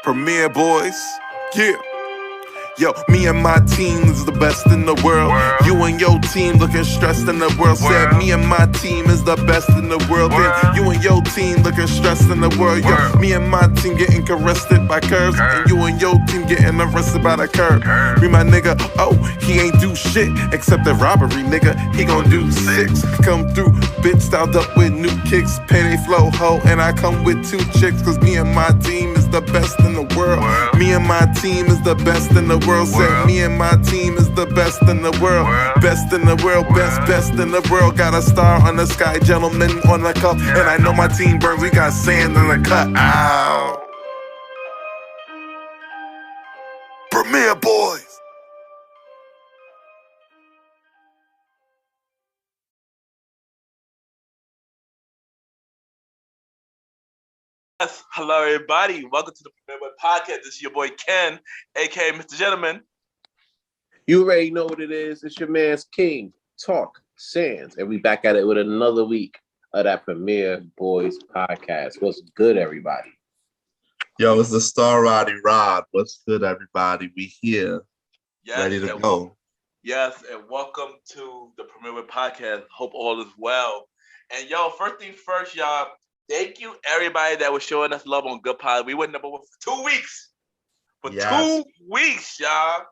Premier Boyz, yeah. Yo, me and my team is the best in the world. You and your team looking stressed in the world. Said me and my team is the best in the world. Then you and your team looking stressed in the world. Yo, me and my team getting arrested by curves, and you and your team getting arrested by the curb. Me my nigga, oh, he ain't do shit except the robbery, nigga. He gon' do 6. Come through, bitch styled up with new kicks, penny flow ho, and I come with 2 chicks. Cause me and my team is the best in the world. Me and my team is the best in the world. Said me and my team is the best in the world. Best in the world, best in the world. Got a star on the sky, gentleman on the cup. And I know my team burns, we got sand in the cut. Ow. Premier Boyz. Yes, hello everybody. Welcome to the Premier Boy Podcast. This is your boy Ken, aka Mr. Gentleman. You already know what it is. It's your man's King, Talk Sands, and we back at it with another week of that Premier Boyz Podcast. What's good, everybody? Yo, it's the star Roddy Rod. What's good, everybody? We here, Yes, ready to go. Yes, and welcome to the Premier Boy Podcast. Hope all is well. And yo, first thing first, y'all. Thank you everybody that was showing us love on Good Pod. We went number 1 for 2 weeks. For 2 weeks, y'all.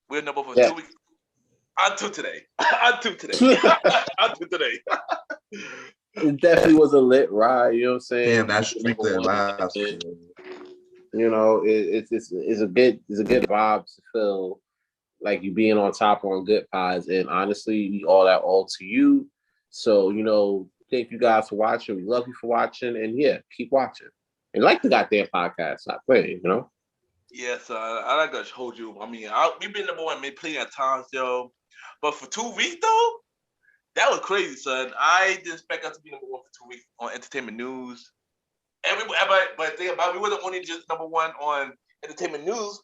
We're number 1 for 2 weeks. Until today. Until today. Until today. It definitely was a lit ride, you know what I'm saying? Damn, that streak there last. You know, it's a good vibe to feel like you being on top on Good Pods. And honestly, we all to you. So, you know, thank you guys for watching. We love you for watching. And yeah, keep watching. And like the goddamn podcast, not playing, you know? Yes, I like to hold you. I mean, we've been number 1 plenty of times, yo. But for 2 weeks, though, that was crazy, son. I didn't expect us to be number 1 for 2 weeks on entertainment news. But think about it, we wasn't only just number 1 on entertainment news.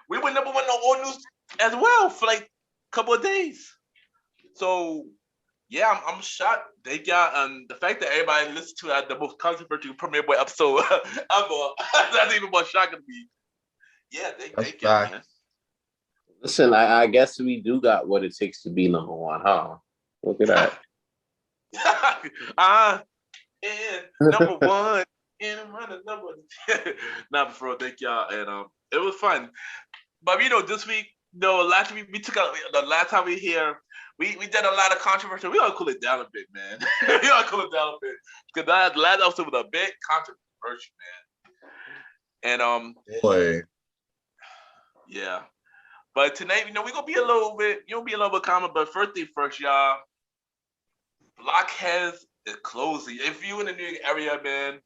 We were number 1 on all news as well for like a couple of days. So, yeah, I'm shocked. Thank y'all. The fact that everybody listened to the most controversial Premier Boy episode ever, that's even more shocking to me. Yeah, thank y'all, man. Listen, I guess we do got what it takes to be number 1, huh? Look at that. And number 1 and I'm running number. Nah, for real, thank y'all, and it was fun. But you know, this week, last week we took out the last time we here. We did a lot of controversy. We gotta cool it down a bit, man. We gotta cool it down a bit because that last episode was a bit controversial, man. And boy, yeah. But tonight, we're gonna be a little bit, common. But first thing first, y'all. Blockheads is closing. If you in the New York area, man,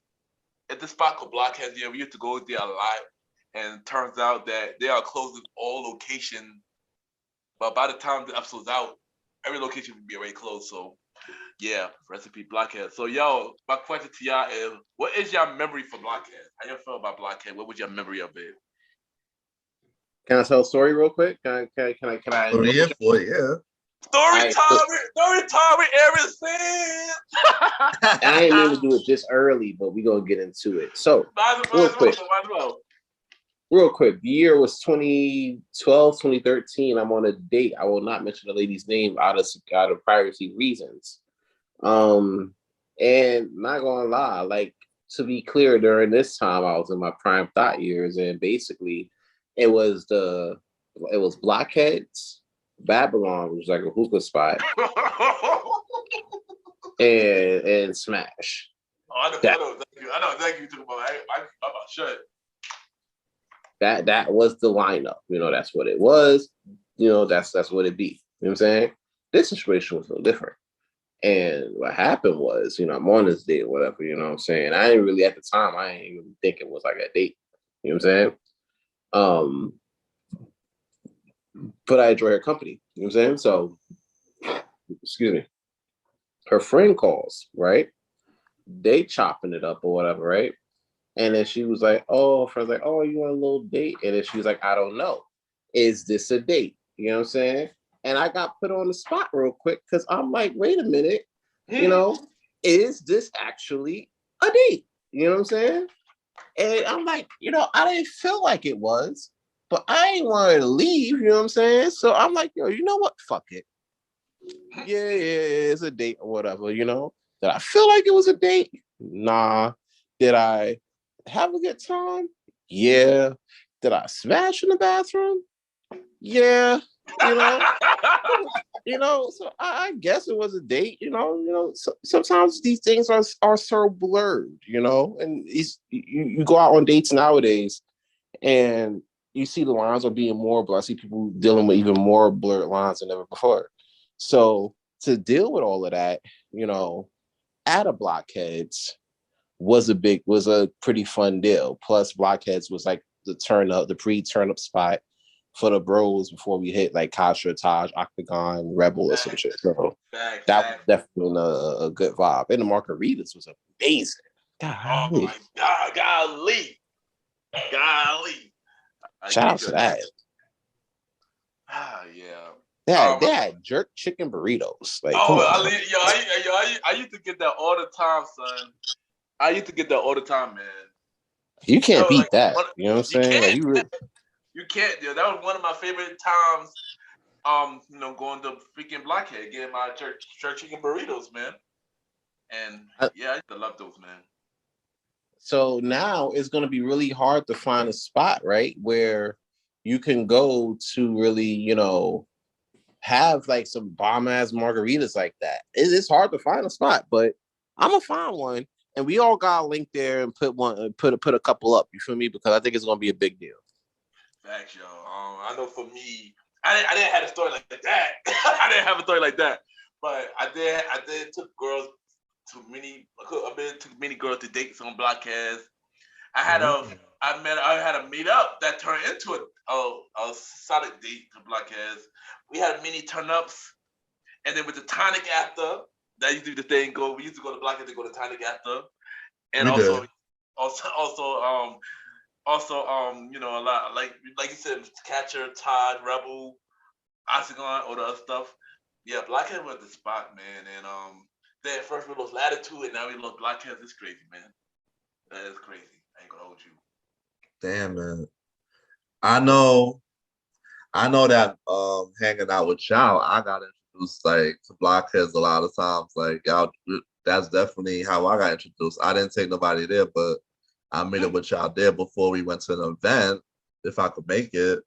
at the spot called Blockheads, we used to go there a lot. And it turns out that they are closing all locations. But by the time the episode's out, every location will be already closed. So, yeah, recipe Blockhead. So, yo, my question to y'all is, what is your memory for Blockhead? How you feel about Blockhead? What was your memory of it? Can I tell a story real quick? Can I? Oh, yeah, boy, yeah. Story time, everything. I ain't mean to do it this early, but we gonna get into it. So, real quick, the year was 2012, 2013. I'm on a date. I will not mention the lady's name out of privacy reasons. And not gonna lie, like, to be clear, during this time I was in my prime thought years, and basically it was Blockheads, Babylon, which was like a hookah spot, and Smash. I know exactly what you're talking about. I'm about shut. That was the lineup. You know, that's what it was. You know, that's what it be. You know what I'm saying? This situation was no different. And what happened was, I'm on this date or whatever, you know what I'm saying? I ain't really, at the time, I ain't even think it was like a date. You know what I'm saying? But I enjoy her company. You know what I'm saying? So, excuse me. Her friend calls, right? They chopping it up or whatever, right? And then she was like, oh, friend's like, oh, you on a little date? And then she was like, I don't know. Is this a date? You know what I'm saying? And I got put on the spot real quick because I'm like, wait a minute, is this actually a date? You know what I'm saying? And I'm like, I didn't feel like it was, but I ain't wanted to leave, you know what I'm saying? So I'm like, yo, you know what? Fuck it. Yeah, it's a date or whatever, Did I feel like it was a date? Nah. Did I have a good time? Yeah. Did I smash in the bathroom? Yeah. You know, so I guess it was a date, so, sometimes these things are so blurred, and you go out on dates nowadays and you see the lines are being more blurred. I see people dealing with even more blurred lines than ever before. So to deal with all of that, at a Blockheads was a pretty fun deal. Plus Blockheads was like the pre-turn up spot for the bros before we hit like Kasha, Taj, Octagon, Rebel or some shit. So that was definitely a good vibe. And the margaritas was amazing. Oh my God, golly. Shout out to that. Yeah. They had jerk chicken burritos. Like, I used to get that all the time, son. I used to get that all the time, man. You can't beat that. You know what I'm saying? You can't, yo. That was one of my favorite times. Going to freaking Blockhead, getting my jerk chicken burritos, man. And I used to love those, man. So now it's going to be really hard to find a spot, right, where you can go to really, have like some bomb ass margaritas like that. It's hard to find a spot, but I'm gonna find one, and we all got a link there and put a couple up. You feel me? Because I think it's gonna be a big deal. Facts, yo. I know for me, I didn't have a story like that. I didn't have a story like that, but I did took girls to many. Took many girls to dates on Blockheads. I had a meet up that turned into a solid date to Blockheads. We had many turn ups, and then with the tonic after, that used to be the thing. We used to go to Blockheads to go to tonic after, and a lot like you said, Catcher, Todd, Rebel, Octagon, all the other stuff. Yeah, Blockhead was the spot, man, and then first we lost Latitude, and now we lost Blockheads. It's crazy, man. That is crazy. I ain't gonna hold you. Damn, man. I know that hanging out with y'all, I got introduced like to Blockheads a lot of times. Like y'all, that's definitely how I got introduced. I didn't take nobody there, but I made it with y'all there before we went to an event, if I could make it.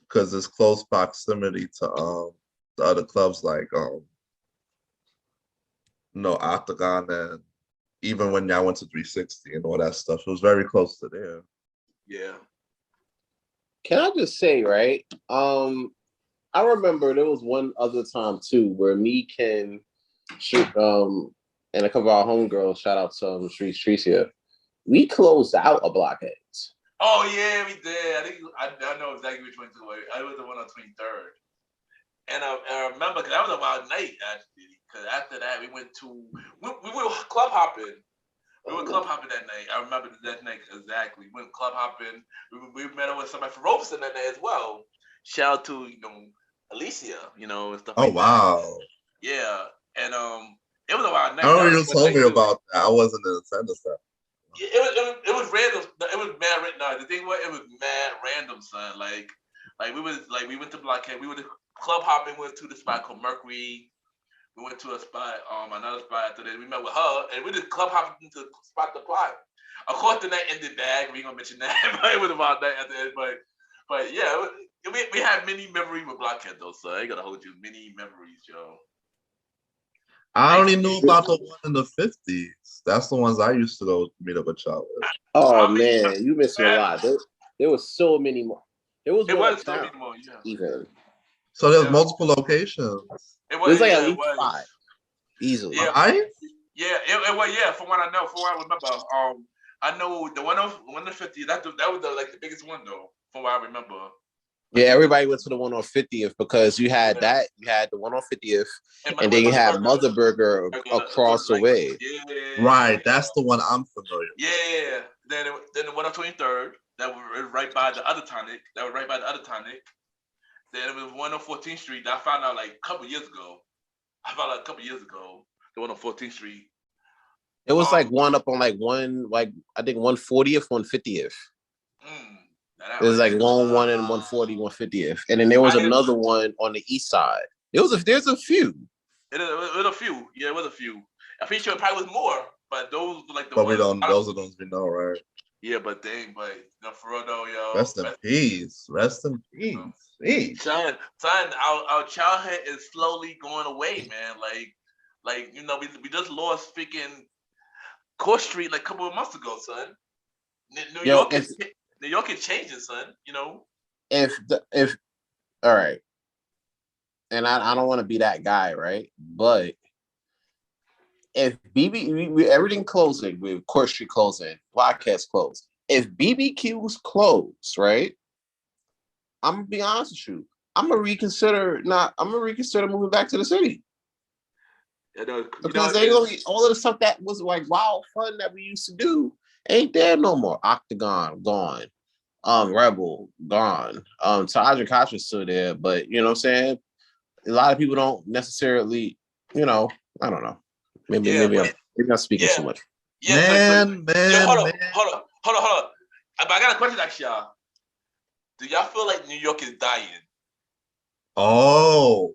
Because it's close proximity to the other clubs like Octagon, and even when y'all went to 360 and all that stuff, it was very close to there. Yeah. Can I just say, right? I remember there was one other time too where me, Ken, and a couple of our homegirls, shout out to Tricia, we closed out a Blockheads. Oh yeah, we did. I think I know exactly which one to. I was the one on 23rd, and I remember because that was a wild night actually. Because after that we went club hopping. We went club hopping that night. I remember that night exactly. We went club hopping. We met up with somebody from Robeson that night as well. Shout out to Alicia, and stuff. Oh like wow. That. Yeah, and it was a wild night. I remember you told me about that. I wasn't in the center stuff. It was random. It was mad random. No, the thing was, it was mad random, son. Like we went to Blockhead. We went to club hopping. Went to the spot called Mercury. We went to a spot, another spot after that. We met with her, and we did club hopping to spot the plot. Of course, the night ended bad. We ain't gonna mention that, but it was about that at the end. But yeah, we had many memories with Blockhead though, so I ain't gonna hold you. Many memories, yo. I only knew about the one in the 50s. That's the ones I used to go meet up with y'all with. Oh man, you missed a lot. There was so many more. It was so many more, yeah. Even. So there's multiple locations. It was like at least 5, easily. Yeah, right? Yeah, it was. Yeah, from what I know, from what I remember, I know the one on the 50. That was the biggest one though, from what I remember. Yeah, everybody went to the one on 50th because you had that, you had the one on 50th, and then you had Mother Burger across the way. Yeah. Right, that's the one I'm familiar with. Yeah, then the one on 23rd, that was right by the other tonic. Then it was one on 14th Street that I found out like a couple years ago. The one on 14th Street. It was like one up on like I think 140th, 150th. It was like 1 and 140, 150th. And then there was another one on the east side. There's a few. It was a few. Yeah, it was a few. I'm pretty sure it probably was more, but those were like the But ones. we don't. Those are the ones we know, right? Yeah, but for real though, yo. Rest in peace. Rest in peace. Son, our childhood is slowly going away, man. Like we just lost freaking Court Street like a couple of months ago, son. New York is changing, son. You know. If all right, and I don't want to be that guy, right? But if everything closing with Court Street closing, Blockheads closed. If BBQ's closed, right? I'm gonna be honest with you. I'm gonna reconsider moving back to the city. Because all of the stuff that was like wild fun that we used to do ain't there no more. Octagon gone. Rebel gone. Taj and Kasha's still there, but you know what I'm saying? A lot of people don't necessarily, I don't know. Maybe I'm speaking too much. Yeah, man. Hold on. But I got a question to ask y'all. Do y'all feel like New York is dying? Oh.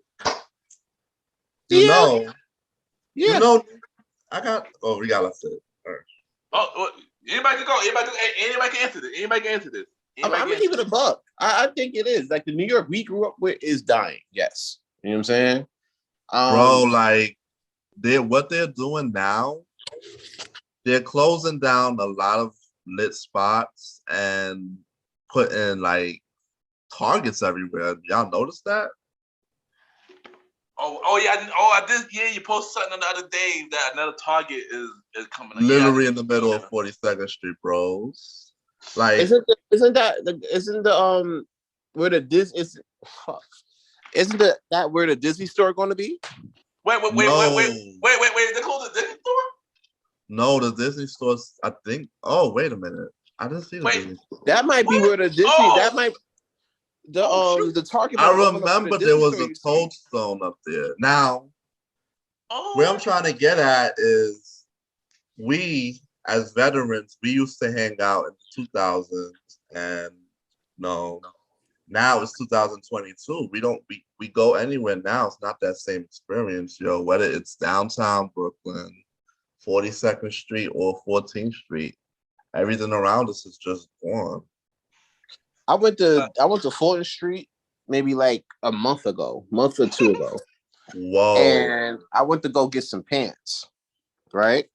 Yeah. I got. Oh, we got to say it. All right. Oh, anybody can go. Anybody can answer this. I'm gonna keep it a buck. I think it is. Like the New York we grew up with is dying. Yes. You know what I'm saying? Bro, like what they're doing now, they're closing down a lot of lit spots and putting like targets everywhere. Y'all notice that? Oh yeah. I did. Yeah, you posted something the other day that another Target is coming. Literally in the middle of 42nd Street, bros. Like, isn't where the Disney is? Isn't that where the Disney store going to be? Wait! They closed the Disney store? No, the Disney stores. I think. Oh, wait a minute. I didn't see the Disney store. That might be where the Disney. That might. The Target. I remember there was a Toad Stone up there. Now, where I'm trying to get at is, we as veterans, we used to hang out in the 2000s, and now it's 2022. We go anywhere now. It's not that same experience, yo. Whether it's downtown Brooklyn, 42nd Street, or 14th Street, everything around us is just gone. I went to Fulton Street maybe like a month or 2 ago. Whoa! And I went to go get some pants. Right?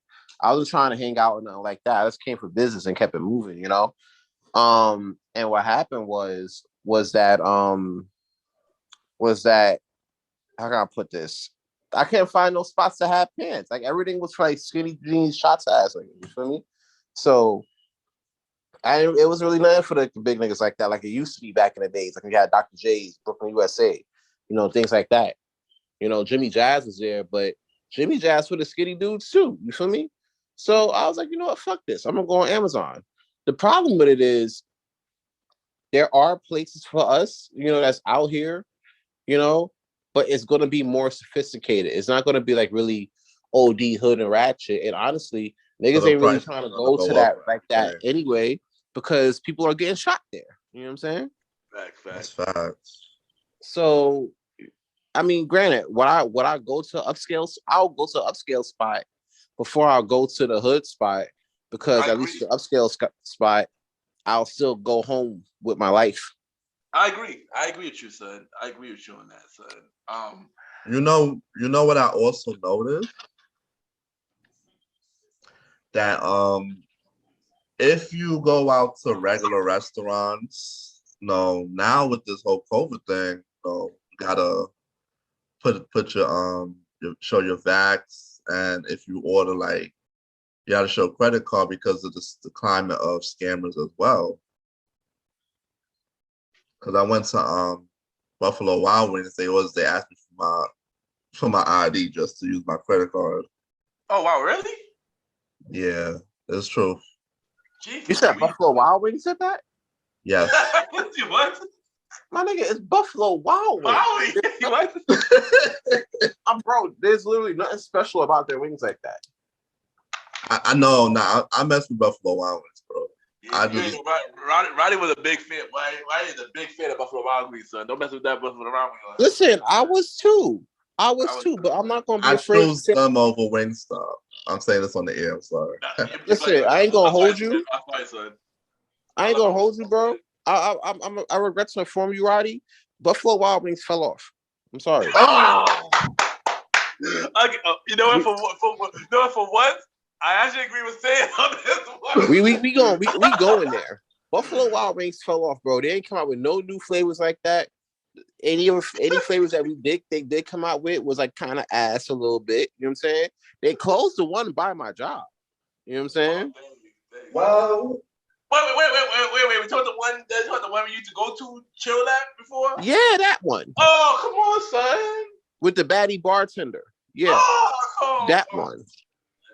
I wasn't trying to hang out or nothing like that. I just came for business and kept it moving, And what happened was that how can I put this? I can't find no spots to have pants. Like everything was like skinny jeans, shot size. Like, you feel me? So it was really nothing for the big niggas like that, like it used to be back in the days. Like we had Dr. J's, Brooklyn, USA, things like that. Jimmy Jazz was there, but Jimmy Jazz for the skinny dudes too. You feel me? So I was like, you know what? Fuck this. I'm gonna go on Amazon. The problem with it is there are places for us, that's out here, but it's gonna be more sophisticated. It's not gonna be like really OD hood and ratchet. And honestly, niggas ain't really trying to go to that like that anyway, because people are getting shot there. You know what I'm saying? Facts. So, I mean, granted, when I go to upscale, I'll go to upscale spot before I'll go to the hood spot, because at least the upscale spot, I'll still go home with my life. I agree with you, son. I agree with you on that, son. You know what I also noticed? That if you go out to regular restaurants, now with this whole COVID thing, you gotta put your show your vax, and if you order, like, you gotta show credit card because of the climate of scammers as well. Because I went to Buffalo Wild Wings, they asked me for my ID just to use my credit card. Oh wow, really? Yeah, it's true. Jesus, you said Buffalo Wild Wings said that? Yes. What? My nigga, it's Buffalo Wild Wings. What? Bro, there's literally nothing special about their wings like that. I know. Nah, I mess with Buffalo Wild Wings, bro. Roddy was a big fan. Roddy is a big fan of Buffalo Wild Wings, son. Don't mess with that Buffalo Wild Wings. Listen, I was too, but I'm not gonna be I afraid to chose say. them over Wingstop. I'm saying this on the air. I'm sorry. Listen, I ain't gonna hold you. Son. I ain't gonna hold you, bro. I regret to inform you, Roddy. Buffalo Wild Wings fell off. I'm sorry. Oh! You know what? For once, I actually agree with saying on this one. We going there. Buffalo Wild Wings fell off, bro. They ain't come out with no new flavors like that. Any flavors that they did come out with was like kind of ass a little bit. You know what I'm saying? They closed the one by my job. You know what I'm saying? Well, Wait. We talked the one we used to go to chill at before? Yeah, that one. Oh, come on, son. With the baddie bartender. Yeah. Oh, that one.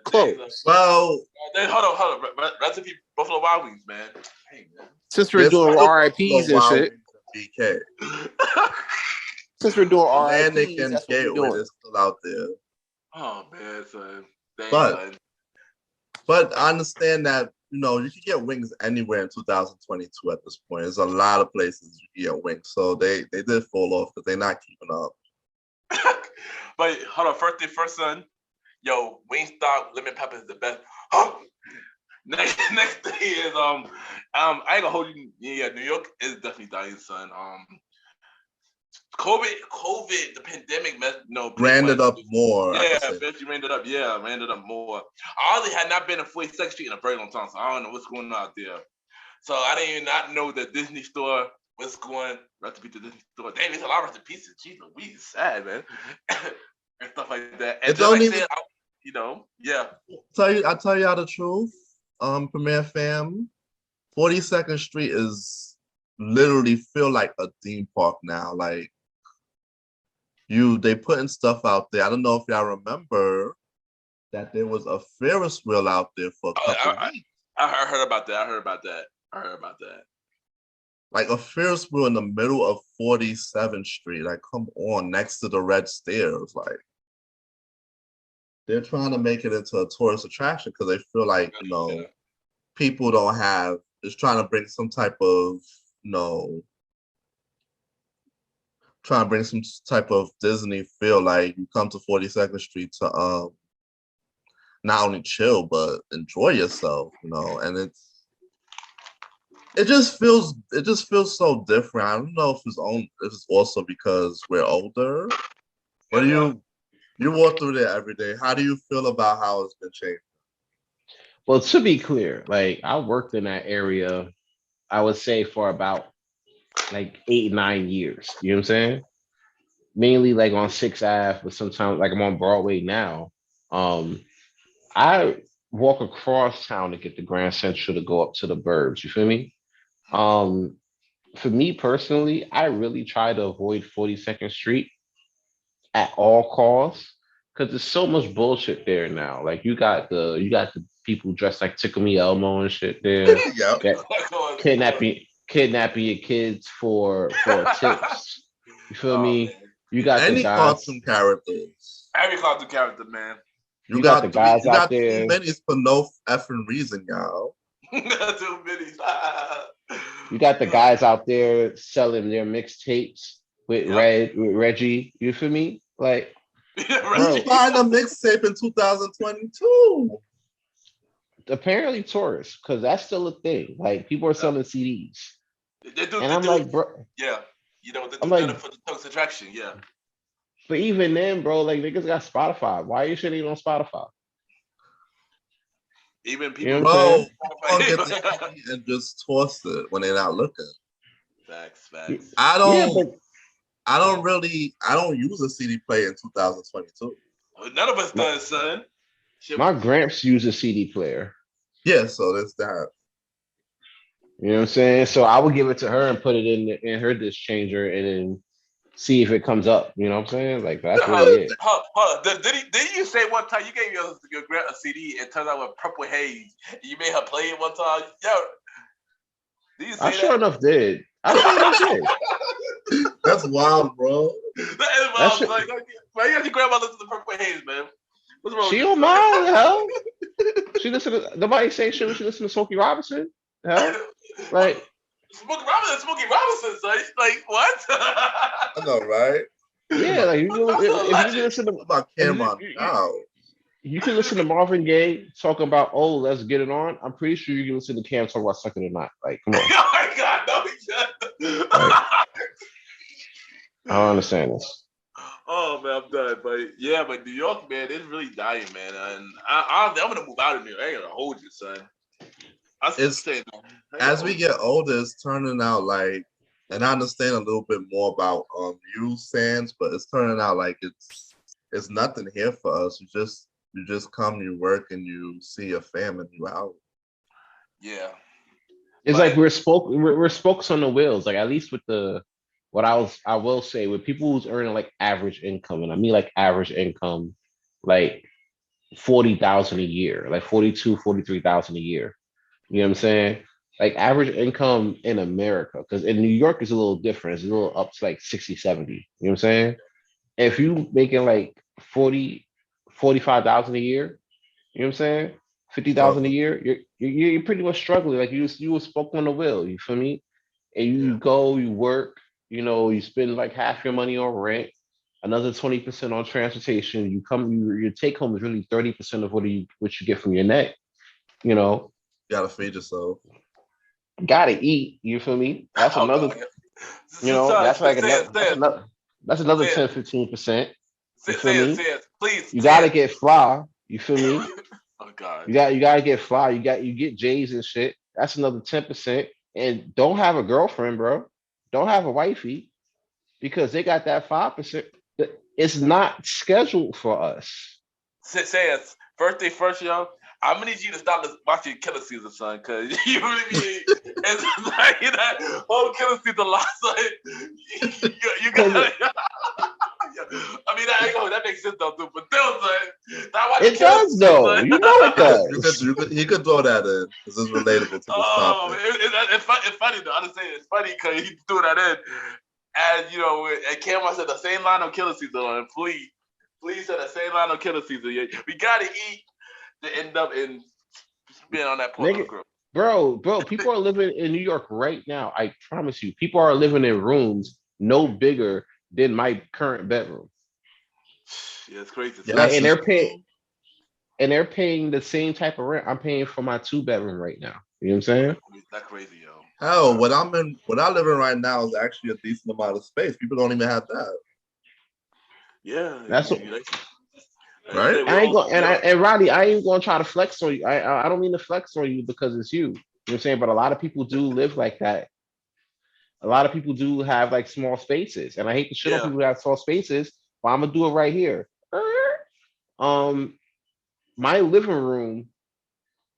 Close. Well, then hold on. Recipe Buffalo Wild Wings, man. Hey, man. Since we're doing RIPs and shit. BK. Since we're doing RIPs, Atlantic and Gateway is still out there. Oh man, son. But I understand that you can get wings anywhere in 2022 at this point. There's a lot of places you can get wings, so they did fall off because they're not keeping up. But hold on, first thing first, son. Yo, Wingstop lemon pepper is the best. Next thing is I ain't gonna hold you. Yeah, New York is definitely dying, son. COVID, the pandemic, Branded up more. Yeah, bitch, ran it up more. I honestly had not been to 42nd Street in a very long time, so I don't know what's going on out there. So I didn't even not know the Disney store was going. Recipe to Disney store. Damn, there's a lot of recipes. Jeez, we sad, man, and stuff like that. And just like I said, yeah. I tell y'all the truth. Premier fam, 42nd Street is literally feel like a theme park now. Like they putting stuff out there. I don't know if y'all remember that there was a Ferris wheel out there for a couple weeks. I heard about that. Like a Ferris wheel in the middle of 47th Street. Like, come on, next to the red stairs. Like, they're trying to make it into a tourist attraction because they feel like, people don't have, it's trying to bring some type of, trying to bring some type of Disney feel. Like you come to 42nd Street to not only chill, but enjoy yourself, and it just feels so different. I don't know if it's also because we're older. What do you walk through there every day? How do you feel about how it's been changed? Well, to be clear, like I worked in that area, I would say for about like 8-9 years. You know what I'm saying? Mainly like on 6th Ave, but sometimes like I'm on Broadway now. I walk across town to get the Grand Central to go up to the Burbs. You feel me? For me personally, I really try to avoid 42nd Street at all costs because there's so much bullshit there now. Like you got the people dressed like Tickle Me Elmo and shit there. Kidnapping your kids for tips. You feel me? You got any the guys. cartoon characters. Every cartoon character, man. You got the guys out there. Too many for no effing reason, y'all. Too many. You got the guys out there selling their mixtapes with Reggie. You feel me? Like, who's buying a mixtape in 2022? Apparently tourists, because that's still a thing. Like people are selling CDs. I'm like, bro. Yeah. I'm like, for the tourist attraction, yeah. But even then, bro, like niggas got Spotify. Why you shit ain't on Spotify? Even people, get the CD and just toss it when they're not looking. Facts. I don't use a CD player in 2022. None of us does, son. My gramps use a CD player. Yeah, so that's that. You know what I'm saying? So I would give it to her and put it in her disc changer and then see if it comes up. You know what I'm saying? Like that's really it. Hold on. Did you say one time you gave your grant a CD and it turned out with Purple Haze? You made her play it one time? Yo. Did you say I sure enough did. That's wild, bro. That is wild. Like, why you got your grandma listen to Purple Haze, man? What's wrong she with don't mind, hell. She listen to nobody say shit when she listen to Smokey Robinson. Hell, like Smokey Robinson, son. He's like, what? I know, right? yeah, like if you listen to What about if Cameron now? you can listen to Marvin Gaye talk about let's get it on. I'm pretty sure you can listen to Cam talk about sucking or not. Like, come on. Oh my God, no, he just. Like, I don't understand this. Oh man, I'm done. But yeah, but New York, man, it's really dying, man. And I'm gonna move out of New York. I ain't gonna hold you, son. As we get older, it's turning out like, and I understand a little bit more about you, Sans, but it's turning out like it's nothing here for us. You just come, you work, and you see your family, you out. Yeah. It's like we're spokes on the wheels. Like at least with I will say with people who's earning like average income, and I mean like average income, like 40,000 a year, like 43,000 a year. You know what I'm saying? Like average income in America, because in New York is a little different. It's a little up to like 60, 70. You know what I'm saying? If you making like 45,000 a year, you know what I'm saying? 50,000 a year, you're pretty much struggling. Like you were spoke on the wheel, you feel me? And you go, you work, you spend like half your money on rent, another 20% on transportation. Your take home is really 30% of what you get from your net. You gotta feed yourself. Gotta eat. You feel me? That's another. That's like that's another 10-15%. You feel me? Please. You gotta get fly. You feel me? Oh God. You gotta get fly. You get J's and shit. That's another 10%. And don't have a girlfriend, bro. Don't have a wifey, because they got that 5%. It's not scheduled for us. Sans, first day first, yo. I'm gonna need you to stop watching Killer Season, son, because you really mean it's like that whole Killer Season last night. You got. I mean, that makes sense though, too. But still, son, it does though. Son. You know it does. You could throw that in because it's relatable to this topic. It's funny though. I just say it's funny because he threw that in, and and Cameron said the same line on Killer Season, and please said the same line on Killer Season. Yeah, we gotta eat to end up in being on that point. Bro, people are living in New York right now. I promise you, people are living in rooms no bigger than my current bedroom. Yeah, it's crazy. Yeah, and they're paying the same type of rent I'm paying for my 2-bedroom right now. You know what I'm saying? That's crazy, yo. Hell, what I live in right now is actually a decent amount of space. People don't even have that. Yeah, that's what. Right? I ain't going and Roddy, I ain't gonna try to flex on you. I don't mean to flex on you because it's you. You know what I'm saying? But a lot of people do live like that. A lot of people do have like small spaces, and I hate to shit on people who have small spaces, but I'm gonna do it right here. My living room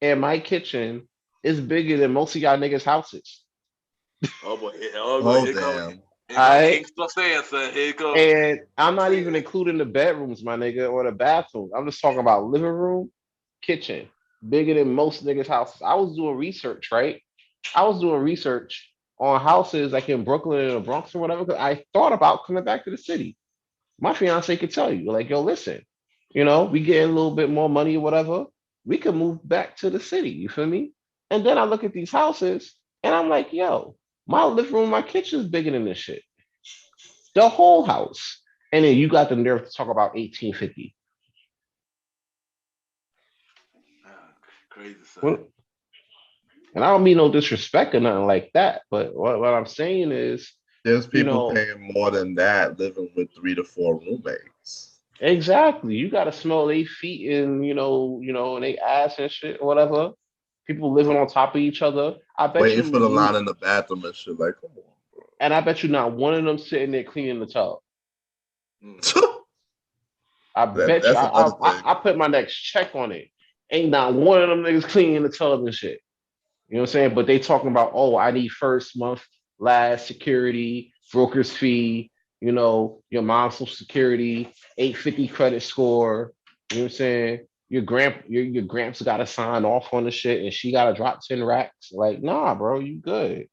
and my kitchen is bigger than most of y'all niggas' houses. Oh boy! Damn. And I'm not even including the bedrooms, my nigga, or the bathrooms. I'm just talking about living room, kitchen, bigger than most niggas' houses. I was doing research, right? I was doing research on houses like in Brooklyn and the Bronx or whatever, because I thought about coming back to the city. My fiance could tell you, like, yo, listen, we get a little bit more money or whatever. We could move back to the city. You feel me? And then I look at these houses and I'm like, yo, my living room, my kitchen is bigger than this shit. The whole house. And then you got the nerve to talk about 1850. Crazy, son. And I don't mean no disrespect or nothing like that, but what I'm saying is there's people paying more than that living with 3 to 4 roommates. Exactly. You gotta smell their feet and and they ass and shit or whatever. People living on top of each other. I bet waiting for the line in the bathroom and shit. Like, come on, bro. And I bet you not one of them sitting there cleaning the tub. I bet you. I put my next check on it. Ain't not one of them niggas cleaning the tub and shit. You know what I'm saying? But they talking about, I need first month, last security, broker's fee, your mom's social security, 850 credit score. You know what I'm saying? Your gramps got to sign off on the shit, and she got to drop 10 racks. Like, nah, bro, you good.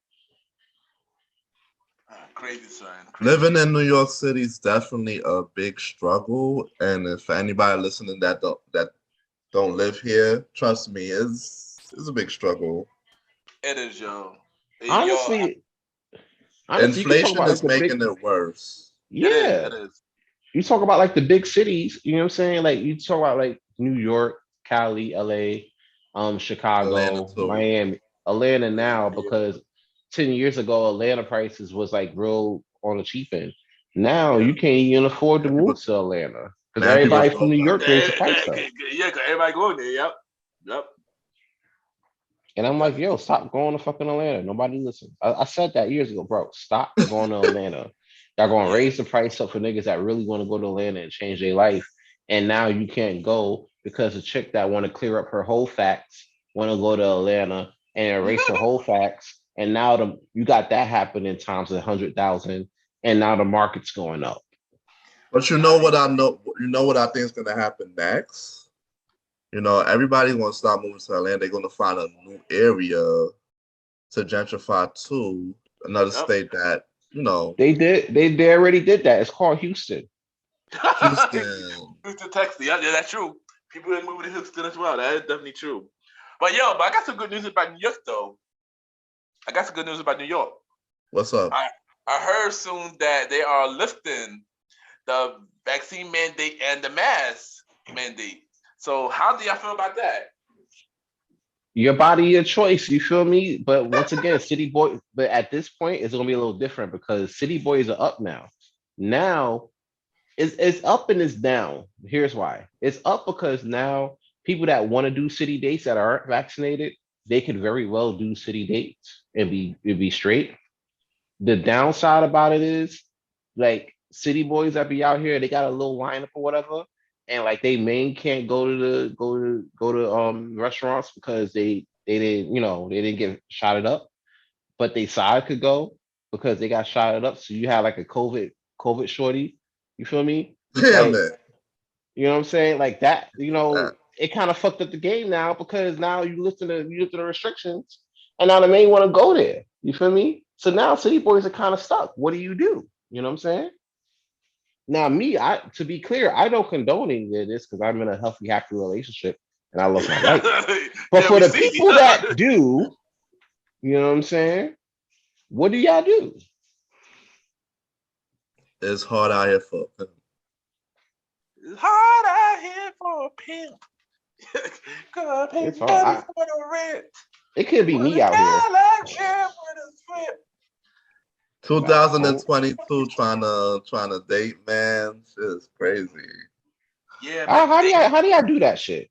Crazy, son. Living in New York City is definitely a big struggle, and if anybody listening that don't live here. Trust me, it's a big struggle. It is, yo. And yo, Honestly, you can talk Inflation about like is the big, making it worse. it is. yeah. It is. You talk about like the big cities. You know what I'm saying? Like you talk about like New York, Cali, LA, Atlanta Chicago, too. Miami, Atlanta now Yeah. because 10 years ago Atlanta prices was like real on the cheap end. Now Yeah. you can't even afford to And people, move to Atlanta because man, people everybody from drove New down York raised the there. price up. Yeah, cause everybody going there. Yep. Yep. And I'm like, Definitely. yo, stop going to fucking Atlanta. Nobody listens. I said that years ago, bro. Stop going to Atlanta. Y'all gonna Yeah. raise the price up for niggas that really want to go to Atlanta and change their life. And now you can't go because a chick that want to clear up her whole facts want to go to Atlanta and erase her whole facts. And now you got that happening times 100,000, and now the market's going up. But you know what I know? You know what I think is gonna happen next? You know, everybody's gonna start moving to Atlanta. They're gonna find a new area to gentrify to another Yep. state that you know, They already did that. It's called Houston. Houston. Houston, Texas. Yeah, that's true. People are moving to Houston as well. That is definitely true. But I got some good news about New York though. I got some good news about New York. What's up? I heard soon that they are lifting the vaccine mandate and the mask mandate. So how do y'all feel about that? Your body, your choice. You feel me? But once again, City Boy. But at this point, it's gonna be a little different because City Boys are up now. Now it's up and it's down. Here's why. It's up because now people that want to do city dates that aren't vaccinated, they could very well do city dates and be straight. The downside about it is like city boys that be out here, they got a little lineup or whatever, and like they main can't go to restaurants because they didn't they didn't get shotted up, but they side could go because they got shotted up. So you have like a COVID shorty. You feel me? Damn Like it. you know what I'm saying? Like that. Uh, It kind of fucked up the game now because now you listen to the restrictions, and now the main want to go there. You feel me? So now city boys are kind of stuck. What do? You know what I'm saying? Now, me, I to be clear, I don't condone any of this because I'm in a healthy, happy relationship and I love my wife. But Yeah, for we the see. people that do, you know what I'm saying? What do y'all do? it's hard out here for them. It's hard out here for a pimp. Gotta pay It's hard. money for the rent. It could be With me a out here. Cadillac and with a strip. 2022 trying to date, man. Shit is crazy. Yeah, How, but how do y'all how do y'all do that shit?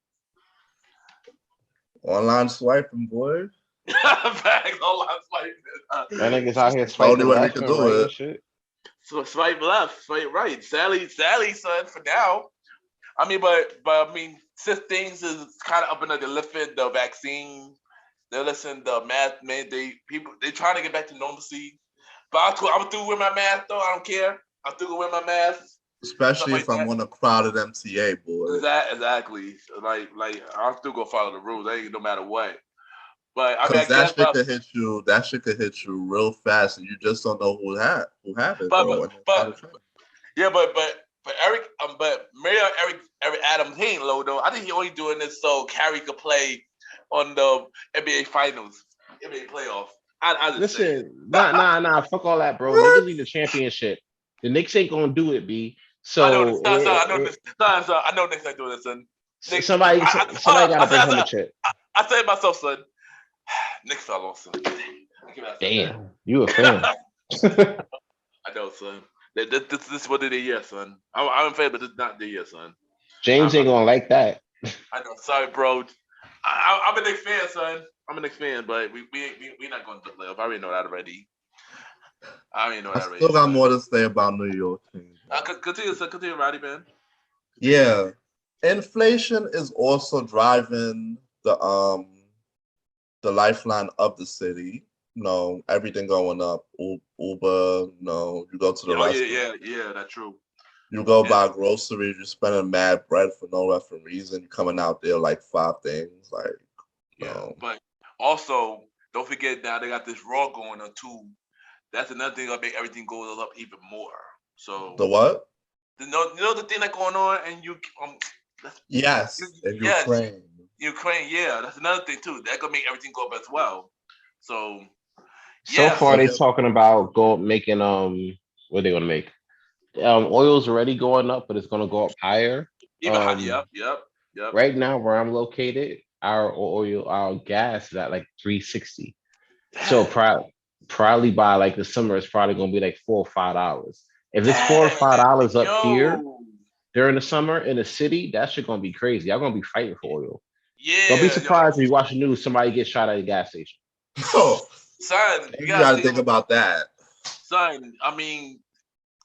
Online swiping, boy. bags all out swipe. Y'all niggas out here The only swiping way we left can and do right and it. shit. So swipe left, swipe right. Sally, son, for now. I mean, but I mean, since things is kind of up and under lifting the vaccine, they're listening the mask mandate. People they trying to get back to normalcy. But I'm through with my mask though. I don't care. I'm through with my mask. Stuff Especially like if I'm that. on a crowded MTA, boy. Exactly. Like I'm still gonna follow the rules. Ain't no matter what. But I mean, I Cause that guess, shit could hit you. That shit could hit you real fast, and you just don't know who have it, but bro. And it's out but of trend. yeah, but Eric, but Mario Eric Adams, he ain't low though. I think he only doing this so Carrie could play on the NBA Finals, NBA playoff. I just say it. Listen, nah. Fuck all that, bro. What? Niggas need a championship. The Knicks ain't gonna do it, B. I know this. So Son, I know this. Son, I know Nick's not doing this, son. Nick, somebody gotta bring home a chip. I said it myself, son. Nick fell off, son. Damn, you a fan. I know, son. This is what it is, yeah, son. I'm in favor, but this is not the year, son. James ain't gonna like that. I know. Sorry, bro. I'm a Knicks fan, son. I'm a Knicks fan, but we not going to the playoff. I already know that already. I still got more to say about New York team. Continue, Roddy, man. Yeah, inflation is also driving the lifeline of the city. You know, everything going up. Uber, you know, you go to the restaurant. Yeah, that's true. You go buy groceries, you're spending mad bread for no reference reason. You're coming out there like 5 things. Like, but also, don't forget now they got this Raw going on too. That's another thing that'll make everything go up even more. So the what? you know the thing that's going on, and you Yes, in Yes, Ukraine. Ukraine. Yeah, that's another thing too. That could make everything go up as well. So So yeah, far, so they talking about making what they gonna make? Oil's already going up, but it's gonna go up higher. even hot. Yep. Right now where I'm located, our gas is at like 360. So Dang, probably by like the summer, it's probably gonna be like $4 or $5. If it's dang, $4 or $5 up here yo, during the summer in the city, that shit gonna be crazy. Y'all gonna be fighting for oil. Don't be yeah, yo, surprised if you watch the news, somebody gets shot at a gas station. Oh, son, you you gotta gotta think, think about that. son. I mean,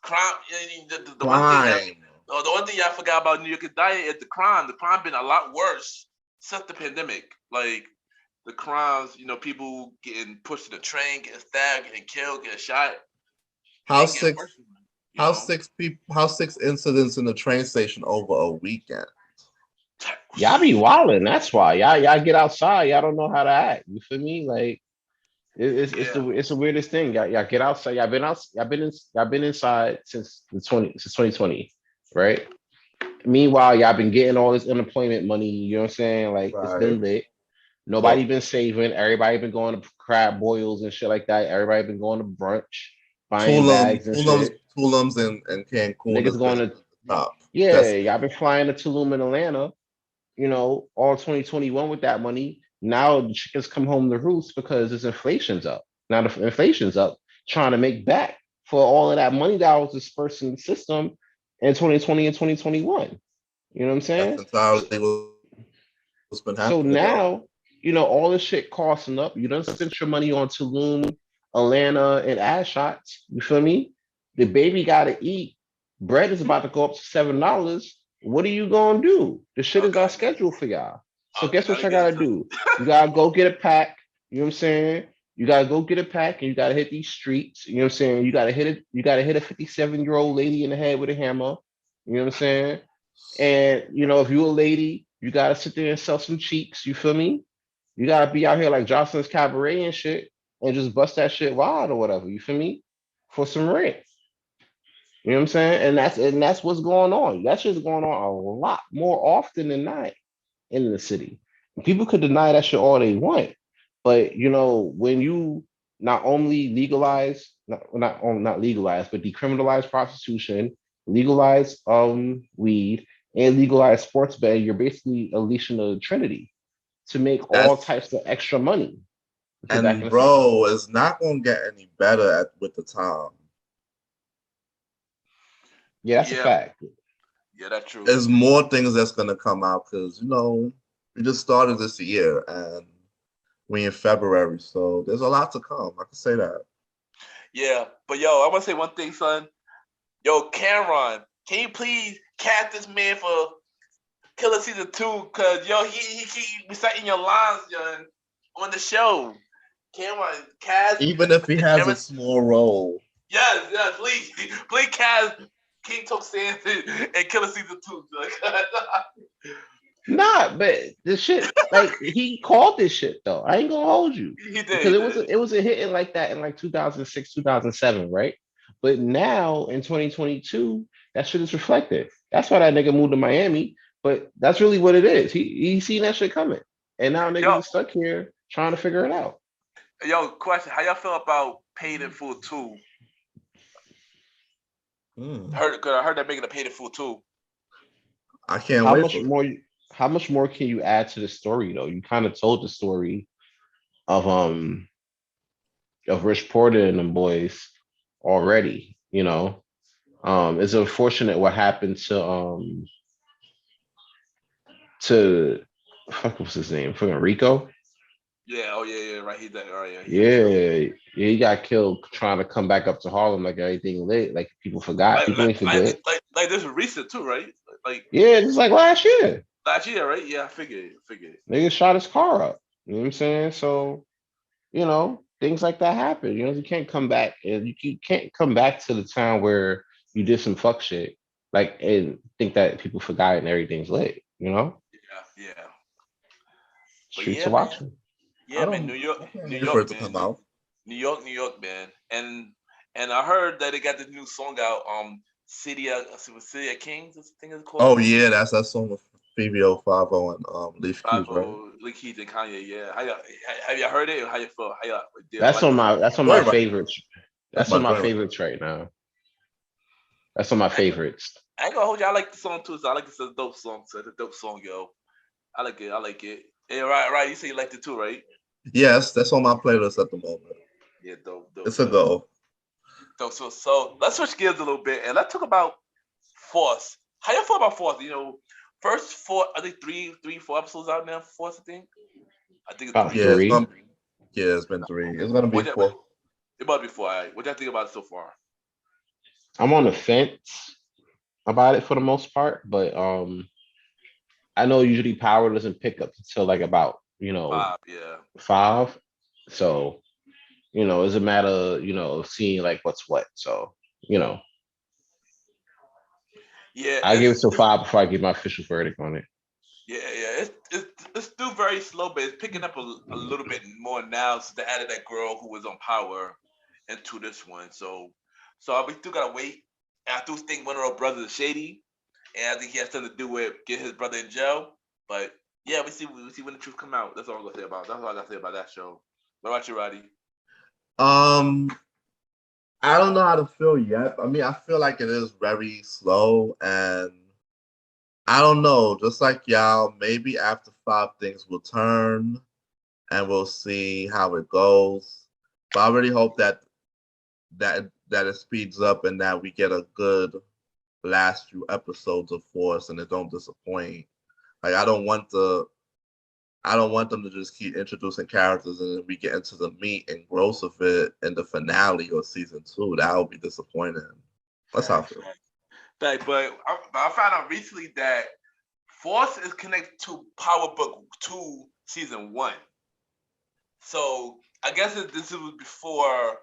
crime. The one thing that Crime. the one thing y'all forgot about New York's diet is the crime. The crime been a lot worse since the pandemic. Like the crimes, people getting pushed to the train, getting stabbed, getting killed, getting shot. How Ain't getting six worse. You how know. six people how 6 incidents in the train station over a weekend. Y'all be wilding. That's why y'all get outside. Y'all don't know how to act. You feel me? Like Yeah. it's the weirdest thing. Y'all get outside. Y'all been out. Y'all been inside since 2020, right? Meanwhile, y'all been getting all this unemployment money. You know what I'm saying? Like it's Right. been lit. Nobody So been saving. Everybody been going to crab boils and shit like that. Everybody been going to brunch, buying bags and shit. Tulums and Cancun Niggas has going been to the top yeah. Y'all destination. been flying to Tulum in Atlanta. All 2021 with that money. Now the chickens come home to roost because this inflation's up. Now the inflation's up, trying to make back for all of that money that was dispersed in the system in 2020 and 2021. You know what I'm That's saying? entirely what's been So happening, yo. now, all this shit costing up. You done spent your money on Tulum, Atlanta, and ass shots. You feel me? The baby gotta eat. Bread is about to go up to $7. What are you gonna do? The shit Oh is not God, yeah. scheduled for y'all. So Oh, guess what gotta y'all get gotta into. do? You gotta go get a pack. You know what I'm saying? You gotta go get a pack and you gotta hit these streets. You know what I'm saying? You gotta hit it. You gotta hit a 57-year-old lady in the head with a hammer. You know what I'm saying? And if you're a lady, you gotta sit there and sell some cheeks. You feel me? You gotta be out here like Jocelyn's Cabaret and shit, and just bust that shit wild or whatever. You feel me? For some rent. You know what I'm saying? And that's what's going on. That shit's going on a lot more often than not in the city. People could deny that shit all they want, but when you not only legalize, not legalize, but decriminalize prostitution, legalize weed, and legalize sports betting, you're basically unleashing the Trinity to make all That's types of extra money to put back in and the system. bro, it's not gonna get any better with the time. Yeah, that's a Yeah, fact. yeah, that's true. There's more things that's gonna come out because we just started this year and we in February, so there's a lot to come. I can say that. Yeah, but yo, I want to say one thing, son. Yo, Cameron, can you please cast this man for Killer Season 2? Cause yo, he keep reciting your lines, yo, on the show. Cameron, cast. Even if he has a Cameron, small role, yes, please, please cast King Toke Stanton and Killer Season 2. Nah, but the shit, like he called this shit though. I ain't gonna hold you He did, because he it was did. a hit in like that in like 2006, 2007, right? But now in 2022, that shit is reflected. That's why that nigga moved to Miami. But that's really what it is. He seen that shit coming, and now niggas Yo, are stuck here trying to figure it out. question: how y'all feel about Paid in Full 2? hmm, Cause I heard they're making a Paid in Full 2. I can't How wait much for it. more? How much more can you add to the story though? You kind of told the story of Rich Porter and them boys already. It's unfortunate what happened to fuck what's his name? Fucking Rico. Yeah, oh yeah, right. He did. Oh yeah, he got killed. Yeah, he got killed trying to come back up to Harlem like everything lit. Like people forgot. Like, People like, ain't like, forget. like, like this is recent too, right? Like Yeah, just like last year. last year, right? Yeah, I figured. Nigga shot his car up. You know what I'm saying? So, things like that happen. You can't come back and you can't come back to the town where you did some fuck shit. Like and think that people forgot and everything's lit. Yeah. But Streets are watching. New I York, can't New wait for York, it to man, come out. New York, man, and I heard that they got this new song out, City of Kings, I think it's called. Oh yeah, that's that song with PVO 50 and Leaf Keys, right? 5 Lil Keys and Kanye. Yeah. Have y'all heard it? Or how you feel? How y'all? That's Like on it? my that's on my Joyride. favorites. That's That's on my my joint. favorites right now. That's on my favorites. I ain't gonna hold you. I like the song too. So I like this. It's a dope song. So it's a dope song, yo. I like it. I like it. Yeah, right. You say you liked it too, right? Yes, that's on my playlist at the moment. Yeah, dope. It's a go. Dope. So let's switch gears a little bit and let's talk about Force. How you feel about Force? You know, first four, I think four episodes out now. For Force, I think. I think it's About three. Yeah, three. it's been 3. It's gonna be 4. It might be four. All right. What y'all think about it so far? I'm on the fence about it for the most part, but I know usually Power doesn't pick up until like about 5. Yeah. 5. So it's a matter of seeing like what's what. So Yeah. I give it till 5 before I give my official verdict on it. Yeah. It's still very slow, but it's picking up a little bit more now since they added that girl who was on Power into this one. So we still gotta wait. And I do think one of our brothers is shady, and I think he has something to do with get his brother in jail. But yeah, we see when the truth come out. That's all I'm gonna say about. That's all I gotta say about that show. What about you, Roddy? I don't know how to feel yet. I mean, I feel like it is very slow, and I don't know. Just like y'all, maybe after 5 things will turn, and we'll see how it goes. But I really hope that it speeds up and that we get a good last few episodes of Force and it don't disappoint. Like I don't want them to just keep introducing characters and then we get into the meat and gross of it in the finale of season 2. That would be disappointing. That's how I feel. But I found out recently that Force is connected to Power Book 2 season 1. So I guess this was before.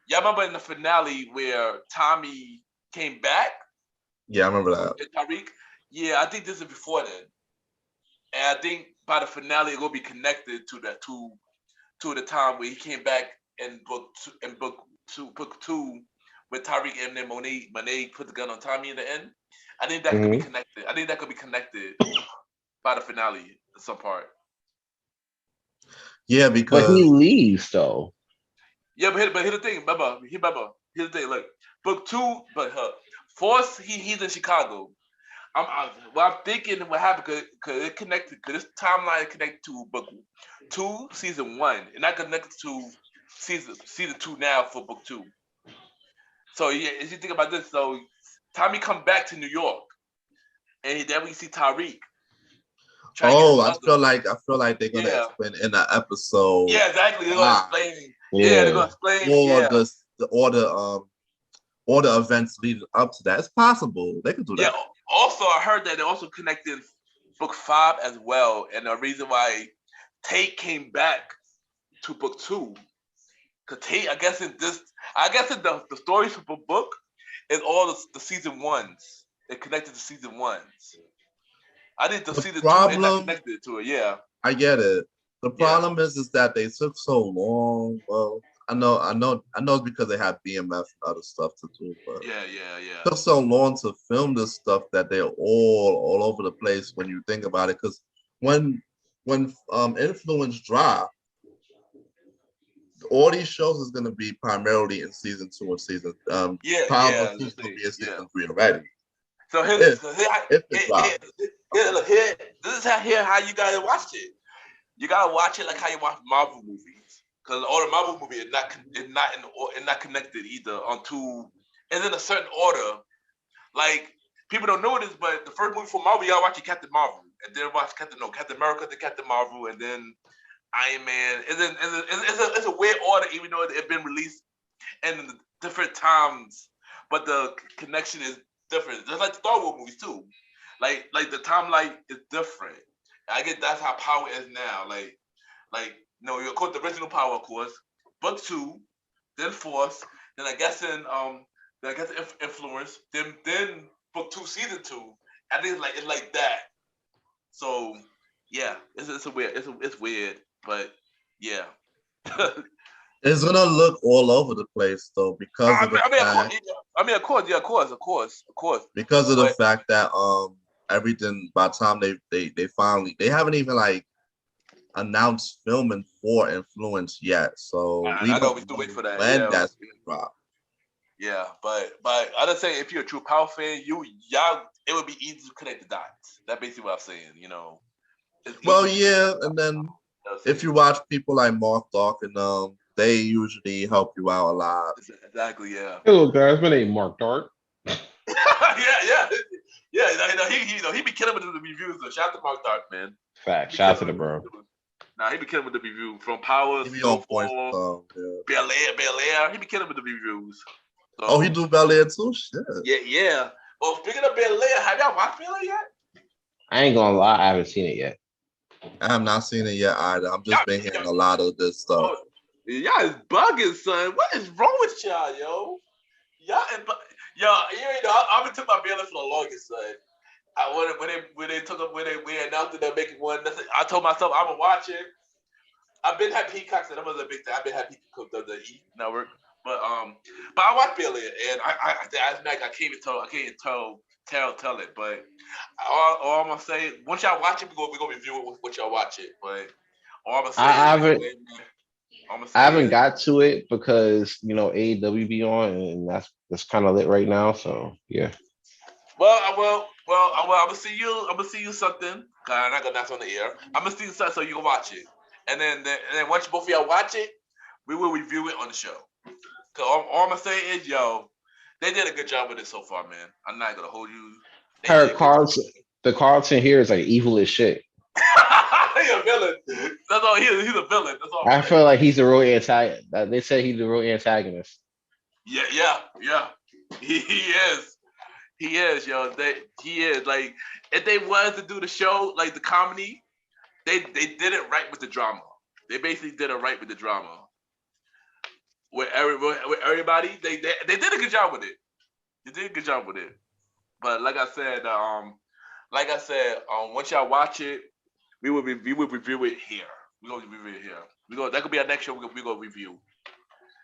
Y'all remember in the finale where Tommy came back? Yeah, I remember that. And Tariq? Yeah, I think this is before then. And I think by the finale it will be connected to that to the time where he came back in book two with Tariq and then Monet put the gun on Tommy in the end. I think that could be connected. I think that could be connected by the finale at some part. Yeah, because but he leaves though. Yeah, but here's the thing, remember, here's the thing, look, book 2, but Force, he's in Chicago. I'm thinking what happened because it connected, because this timeline connected to book 2, season 1, and not connected to season 2 now for book 2. So yeah, as you think about this, so Tommy come back to New York, and then we see Tariq. I feel like they're gonna explain in the episode. Yeah, exactly. They're gonna explain. Yeah, they're gonna explain. Or the events leading up to that. It's possible they could do that. Yeah. Also, I heard that they also connected book 5 as well, and the reason why Tate came back to book 2, because Tate, I guess in the stories for book is all the season 1s. It connected to season 1s. I think the season 2 is not connected to it. Yeah, I get it. The problem is that they took so long. Well, I know it's because they had BMF and other stuff to do, but yeah. It took so long to film this stuff that they're all over the place when you think about it. Because when Influence drop, all these shows is going to be primarily in season 2 and season Power Book 2 is going to be in season 3 already. So this is how you gotta watch it. You gotta watch it like how you watch Marvel movies, because all the Marvel movies is not connected either onto, and in a certain order. Like people don't know this, but the first movie for Marvel, y'all watch Captain Marvel, and then watch Captain America, then Captain Marvel, and then Iron Man, and then it's a weird order, even though it's been released in different times, but the connection is different. Just like the Star Wars movies too. Like the timeline is different. I get that's how Power is now. You of course the original Power, of course, book 2, then Force, then I guess Influence, then book 2, season 2. I think it's like that. So yeah, it's weird, but yeah. It's gonna look all over the place though because of the fact. Of course. Because of the fact that everything. By the time they finally, they haven't even like announced filming for Influence yet. So we I know we don't still know wait for that. when Yeah, that's gonna drop. yeah, but I just say if you're a true Power fan, y'all it would be easy to connect the dots. That's basically what I'm saying. You know, it's Well, easy. yeah, and then if you watch people like Mark Dark and they usually help you out a lot. Exactly, yeah. Hello guys, my name is Mark Dark. yeah. He be killing with the reviews. So shout out to Mark Dark, man. Fact. He be Shout out to killing the with- bro. Nah, he be killing with the review from Power, He be on point. Snowfall, Bel Air. He be killing with the reviews. So, Oh, he do Bel Air too. Shit. yeah. Well, speaking of Bel Air, have y'all watched Bel Air yet? I ain't gonna lie, I haven't seen it yet. I have not seen it yet either. I'm just been hearing a lot of this stuff. Oh, y'all is bugging, son. What is wrong with y'all, yo? Y'all, you know, I've been took my Bel Air for the longest, son. When they announced that they're making one, I told myself I'm gonna watch it. I've been had Peacock, and that was a big thing. I've been had Peacock, the E network, but I watched Bel Air, and I can't even tell it. But all I'm gonna say, once y'all watch it, we're gonna review it with what y'all watch it. But all I'm gonna say, I haven't got to it because you know AEW be on, and that's kind of lit right now. So yeah. Well, I'm gonna see you. I'm gonna see you something. I'm not gonna announce on the air. I'm gonna see you something so you can watch it, and then once both of y'all watch it, we will review it on the show. Cause all I'm gonna say is, yo, they did a good job with it so far, man. I'm not gonna hold you. The Carlton here is like evil as shit. He's a villain. That's all. He's a villain. That's all. I feel like he's the real antagonist. They said he's the real antagonist. Yeah. He is. He is, yo. He is. Like, if they wanted to do the show, like the comedy, they did it right with the drama. They basically did it right with the drama. With everybody, they did a good job with it. They did a good job with it. But like I said, once y'all watch it, we will review it here. We're gonna review it here. That could be our next show. We're gonna review.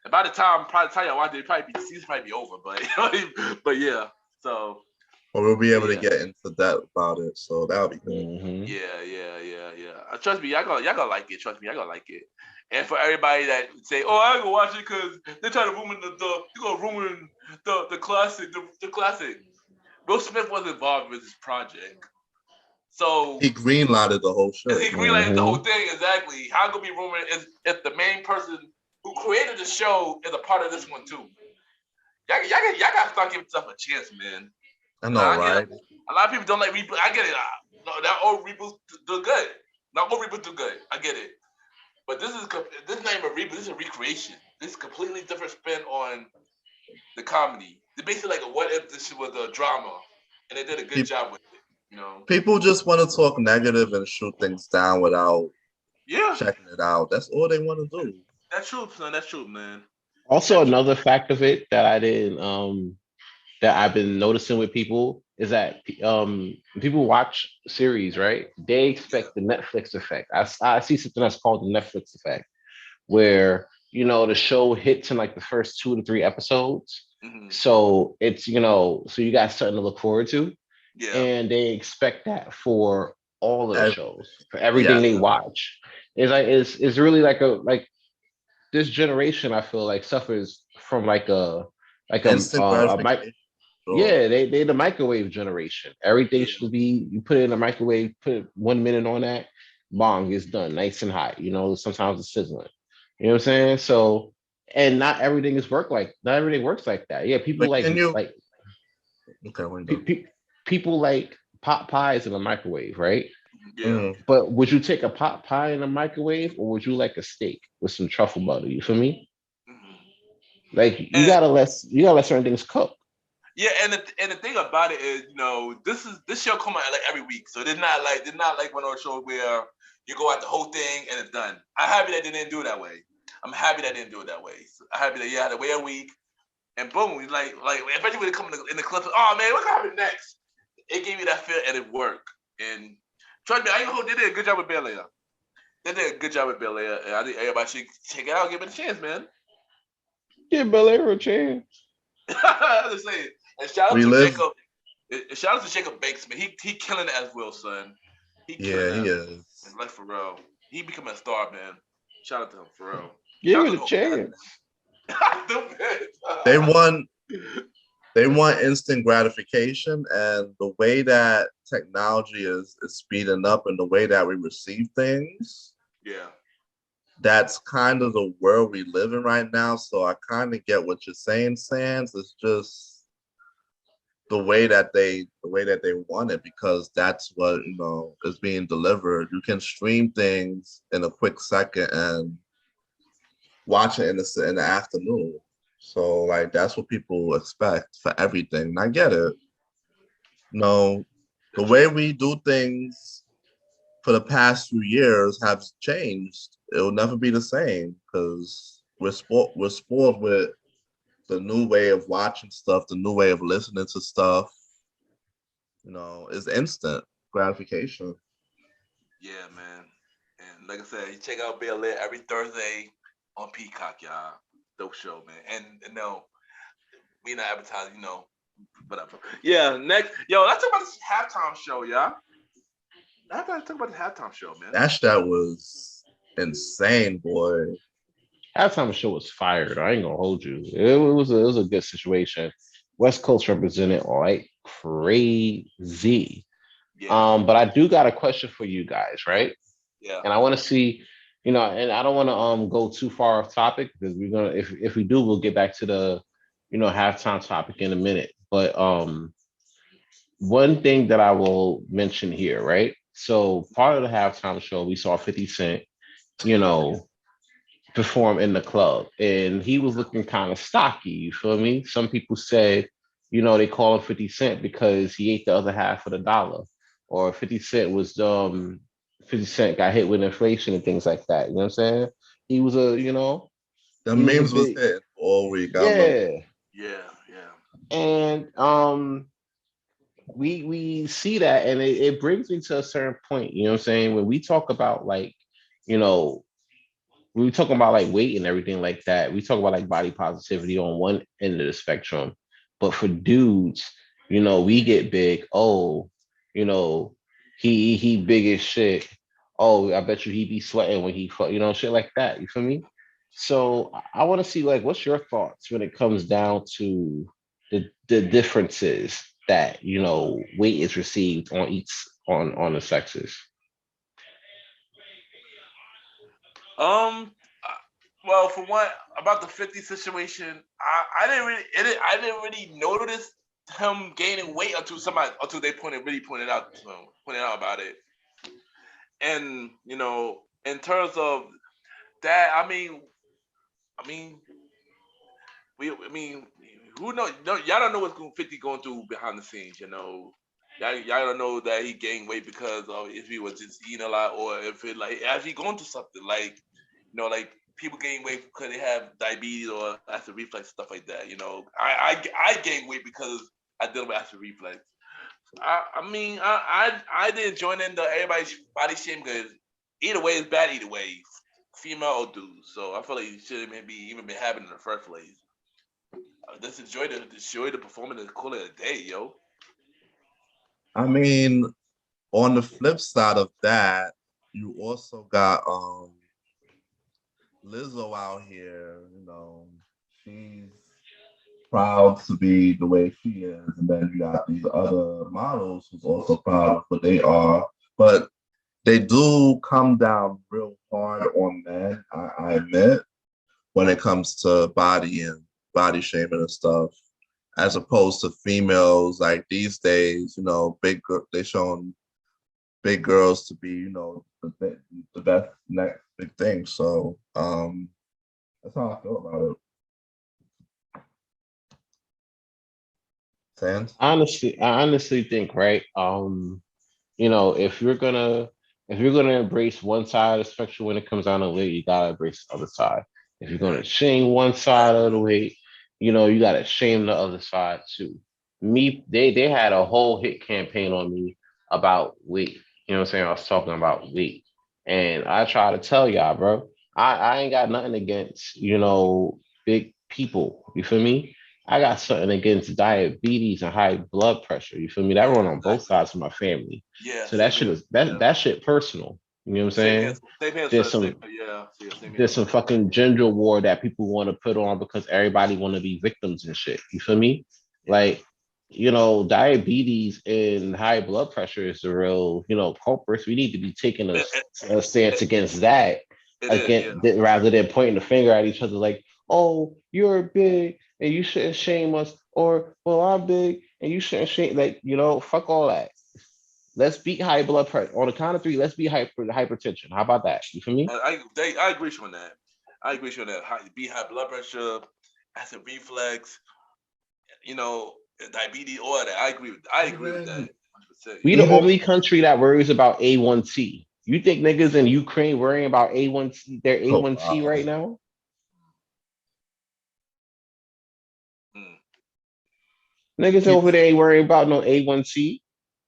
And by the time y'all watch it, the season probably be over. But yeah. So. Well, we'll be able to get into that about it. So that'll be good. Mm-hmm. Yeah. Trust me, y'all gonna like it. Trust me, y'all gonna like it. And for everybody that say, "Oh, I ain't gonna watch it because they're trying to ruin the classic, the classic." Will Smith was involved with this project, so he greenlighted the whole show. He greenlighted the whole thing exactly. How it gonna be rumored if the main person who created the show is a part of this one too? Y'all gotta start giving stuff a chance, man. I know, right? A lot of people don't like reboots. I get it. No, that old reboots do good. Not all reboots do good. I get it. But this is not even a reboot. This is a recreation. This is a completely different spin on the comedy. They're basically like a what if this was a drama, and they did a good job with it. You know, people just want to talk negative and shoot things down without checking it out. That's all they want to do. That's true, son. That's true, man. Also, another fact of it that I didn't that I've been noticing with people is that people watch series, right? They expect the Netflix effect. I see something that's called the Netflix effect, where you know the show hits in like the first 2 to 3 episodes. Mm-hmm. So it's so you got something to look forward to. Yeah. And they expect that for all of the shows, for everything they watch. It's really like this generation, I feel like suffers from like a they the microwave generation. Everything should be you put it in the microwave, put 1 minute on that, bong, it's done, nice and hot. You know, sometimes it's sizzling. You know what I'm saying? So, and not everything works like that. Yeah, people people like pot pies in the microwave, right? Yeah. Mm-hmm. But would you take a pot pie in a microwave, or would you like a steak with some truffle butter? You feel me? Mm-hmm. Like you gotta let certain things cook. Yeah, and the thing about it is, you know, this show come out like every week, so it's not like one of those shows where you go out the whole thing and it's done. I'm happy that they didn't do it that way. I'm happy that they didn't do it that way. So I'm happy that you had to wait a week, and boom, like especially when they come in the clips. Oh man, what's happening next? It gave me that feel and it worked. And trust me, they did a good job with Bel Air. They did a good job with Bel Air, and I think everybody should check it out, give it a chance, man. Give Bel Air a chance. I'm just saying. And shout out to Jacob. Shout out to Jacob Banks, man. He killing it as Will, son. He is. Like for real. He becoming a star, man. Shout out to him for real. Give Shout it out a to chance. They want instant gratification, and the way that technology is speeding up and the way that we receive things, Yeah. that's kind of the world we live in right now. So I kind of get what you're saying, Sans. It's just the way that they want it, because that's what is being delivered. You can stream things in a quick second and watch it in the afternoon. So like that's what people expect for everything. And I get it. No, the way we do things for the past few years have changed. It will never be the same because we're spoiled with the new way of watching stuff, the new way of listening to stuff. Is instant gratification. Yeah, man. And like I said, check out Bel Air every Thursday on Peacock, y'all. Dope show, man. And no, we not advertising, whatever. Yeah, next, let's talk about this halftime show, y'all. I gotta talk about the halftime show, man. That was insane, boy. Halftime show was fired. I ain't gonna hold you. It was a good situation. West Coast represented like crazy. Yeah. But I do got a question for you guys, right? Yeah. And I want to see, and I don't want to go too far off topic because we're gonna if we do, we'll get back to the halftime topic in a minute. But one thing that I will mention here, right? So part of the halftime show, we saw 50 Cent, perform in the club, and he was looking kind of stocky. You feel me? Some people said, they call him 50 Cent because he ate the other half of the dollar, or 50 Cent was 50 Cent got hit with inflation and things like that. You know what I'm saying? He was The he memes was big, hitting all week. yeah. Yeah. And we see that, and it brings me to a certain point. You know what I'm saying? When we talk about like, we talk about like weight and everything like that, we talk about like body positivity on one end of the spectrum. But for dudes, we get big. Oh, he big as shit. Oh, I bet you he be sweating when he fuck, shit like that. You feel me? So I want to see like what's your thoughts when it comes down to the differences that weight is received on each on the sexes. Well, for one, about the 50 situation, I didn't really notice him gaining weight until they pointed out about it. And in terms of that, I mean, who knows? No, y'all don't know what's 50 going through behind the scenes. Y'all don't know that he gained weight because of if he was just eating a lot, or if it like actually going through something like like people gain weight because they have diabetes or acid reflux, stuff like that. I gain weight because I deal with acid reflux. I didn't join in the everybody's body shame because either way is bad either way, female or dude. So I feel like you shouldn't maybe even been having in the first place. Just enjoy the performance and call it a day, yo. I mean, on the flip side of that, you also got Lizzo out here. She's proud to be the way she is, and then you got these other models who's also proud of what they are, but they do come down real hard on men. I admit, when it comes to body and body shaming and stuff, as opposed to females. Like these days, they showing big girls to be, the best next big thing. So that's how I feel about it. Sans? I honestly think, right? If you're gonna embrace one side of the spectrum when it comes down to weight, you gotta embrace the other side. If you're gonna shame one side of the weight, you gotta shame the other side too. They had a whole hit campaign on me about weight. You know what I'm saying? I was talking about weight. And I try to tell y'all, bro, I ain't got nothing against, big people. You feel me? I got something against diabetes and high blood pressure. You feel me? That run on both Exactly. sides of my family. Yeah, So same that shit here. is that shit personal. You know what I'm Same here. saying? Same here, There's sir. Same some here. Yeah, same here, there's some bro. fucking gender war that people want to put on because everybody want to be victims and shit. You feel me? Yeah. Like, diabetes and high blood pressure is the real, culprits. We need to be taking It, it, a stance against that, it is, yeah. rather than pointing the finger at each other like, oh, you're big and you shouldn't shame us, or well, I'm big and you shouldn't shame. Like, fuck all that. Let's beat high blood pressure on the count of three. Let's beat hypertension. How about that? You feel me? I agree with you on that. I agree with you on that. High blood pressure, acid reflux, diabetes, all that. I agree with that. 100%. We the Even only country that worries about A1C. You think niggas in Ukraine worrying about A1C, their oh A1C wow. right now? Mm, Niggas People, over there ain't worrying about no A1C. You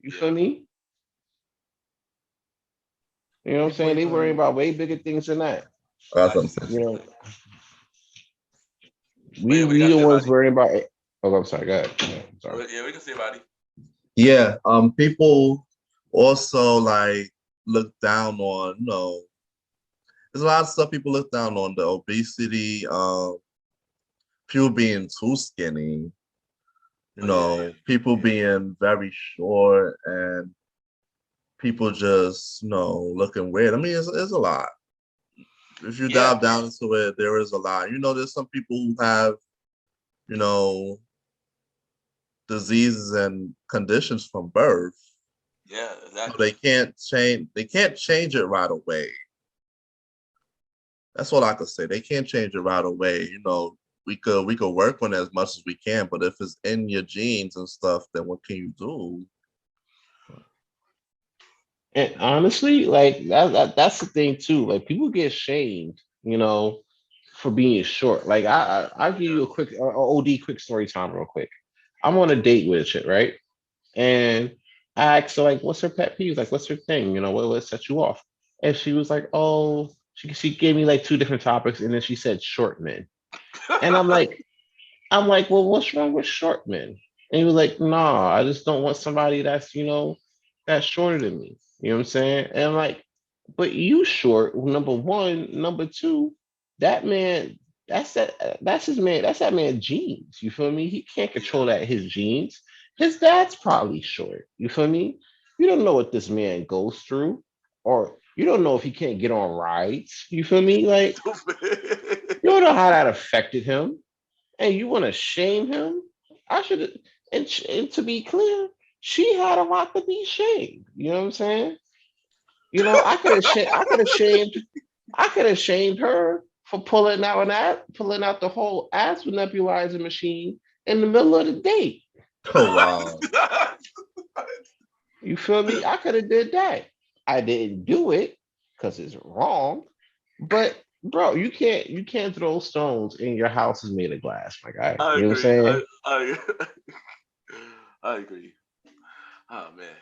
yeah. feel me? You know what I'm people saying? They worrying even about way bigger things than that. that's what I'm Exactly. saying. You know, But we yeah, we we got to the say ones about it. worrying about. Oh, I'm sorry. Go ahead. I'm sorry. Yeah, we can say about it. Yeah, people also like look down on, there's a lot of stuff people look down on, the obesity, people being too skinny, Oh yeah. people being very short and people just, looking weird. I mean, it's a lot. If you Yeah. dive down into it, there is a lot. There's some people who have, you know, diseases and conditions from birth. Yeah, So exactly. they can't change it right away. That's all I could say. They can't change it right away. We could work on it as much as we can, but if it's in your genes and stuff, then what can you do? And honestly, like that's the thing too. Like people get shamed, for being short. Like I'll give Yeah. you a quick OD quick story time real quick. I'm on a date with a chick, right? And I asked her like, what's her pet peeve? Like, what's her thing? What set you off? And she was like, oh, she gave me like two different topics, and then she said short men. And I'm like, well, what's wrong with short men? And he was like, nah, I just don't want somebody that's shorter than me. You know what I'm saying? And I'm like, but you short, number one. Number two, that man, that's his man, that's that man genes. You feel me? He can't control Yeah. that his genes. His dad's probably short. You feel me? You don't know what this man goes through, or you don't know if he can't get on rides. You feel me? Like, Stupid. you don't know how that affected him, and you want to shame him. I should, and to be clear, she had a lot to be shamed. You know what I'm saying? I could have shamed her for pulling out the whole ass nebulizer machine in the middle of the date. Oh wow. You feel me? I could have did that. I didn't do it because it's wrong. But bro, you can't throw stones and your house is made of glass, my guy. I You know what I'm agree. saying? I agree. Oh man.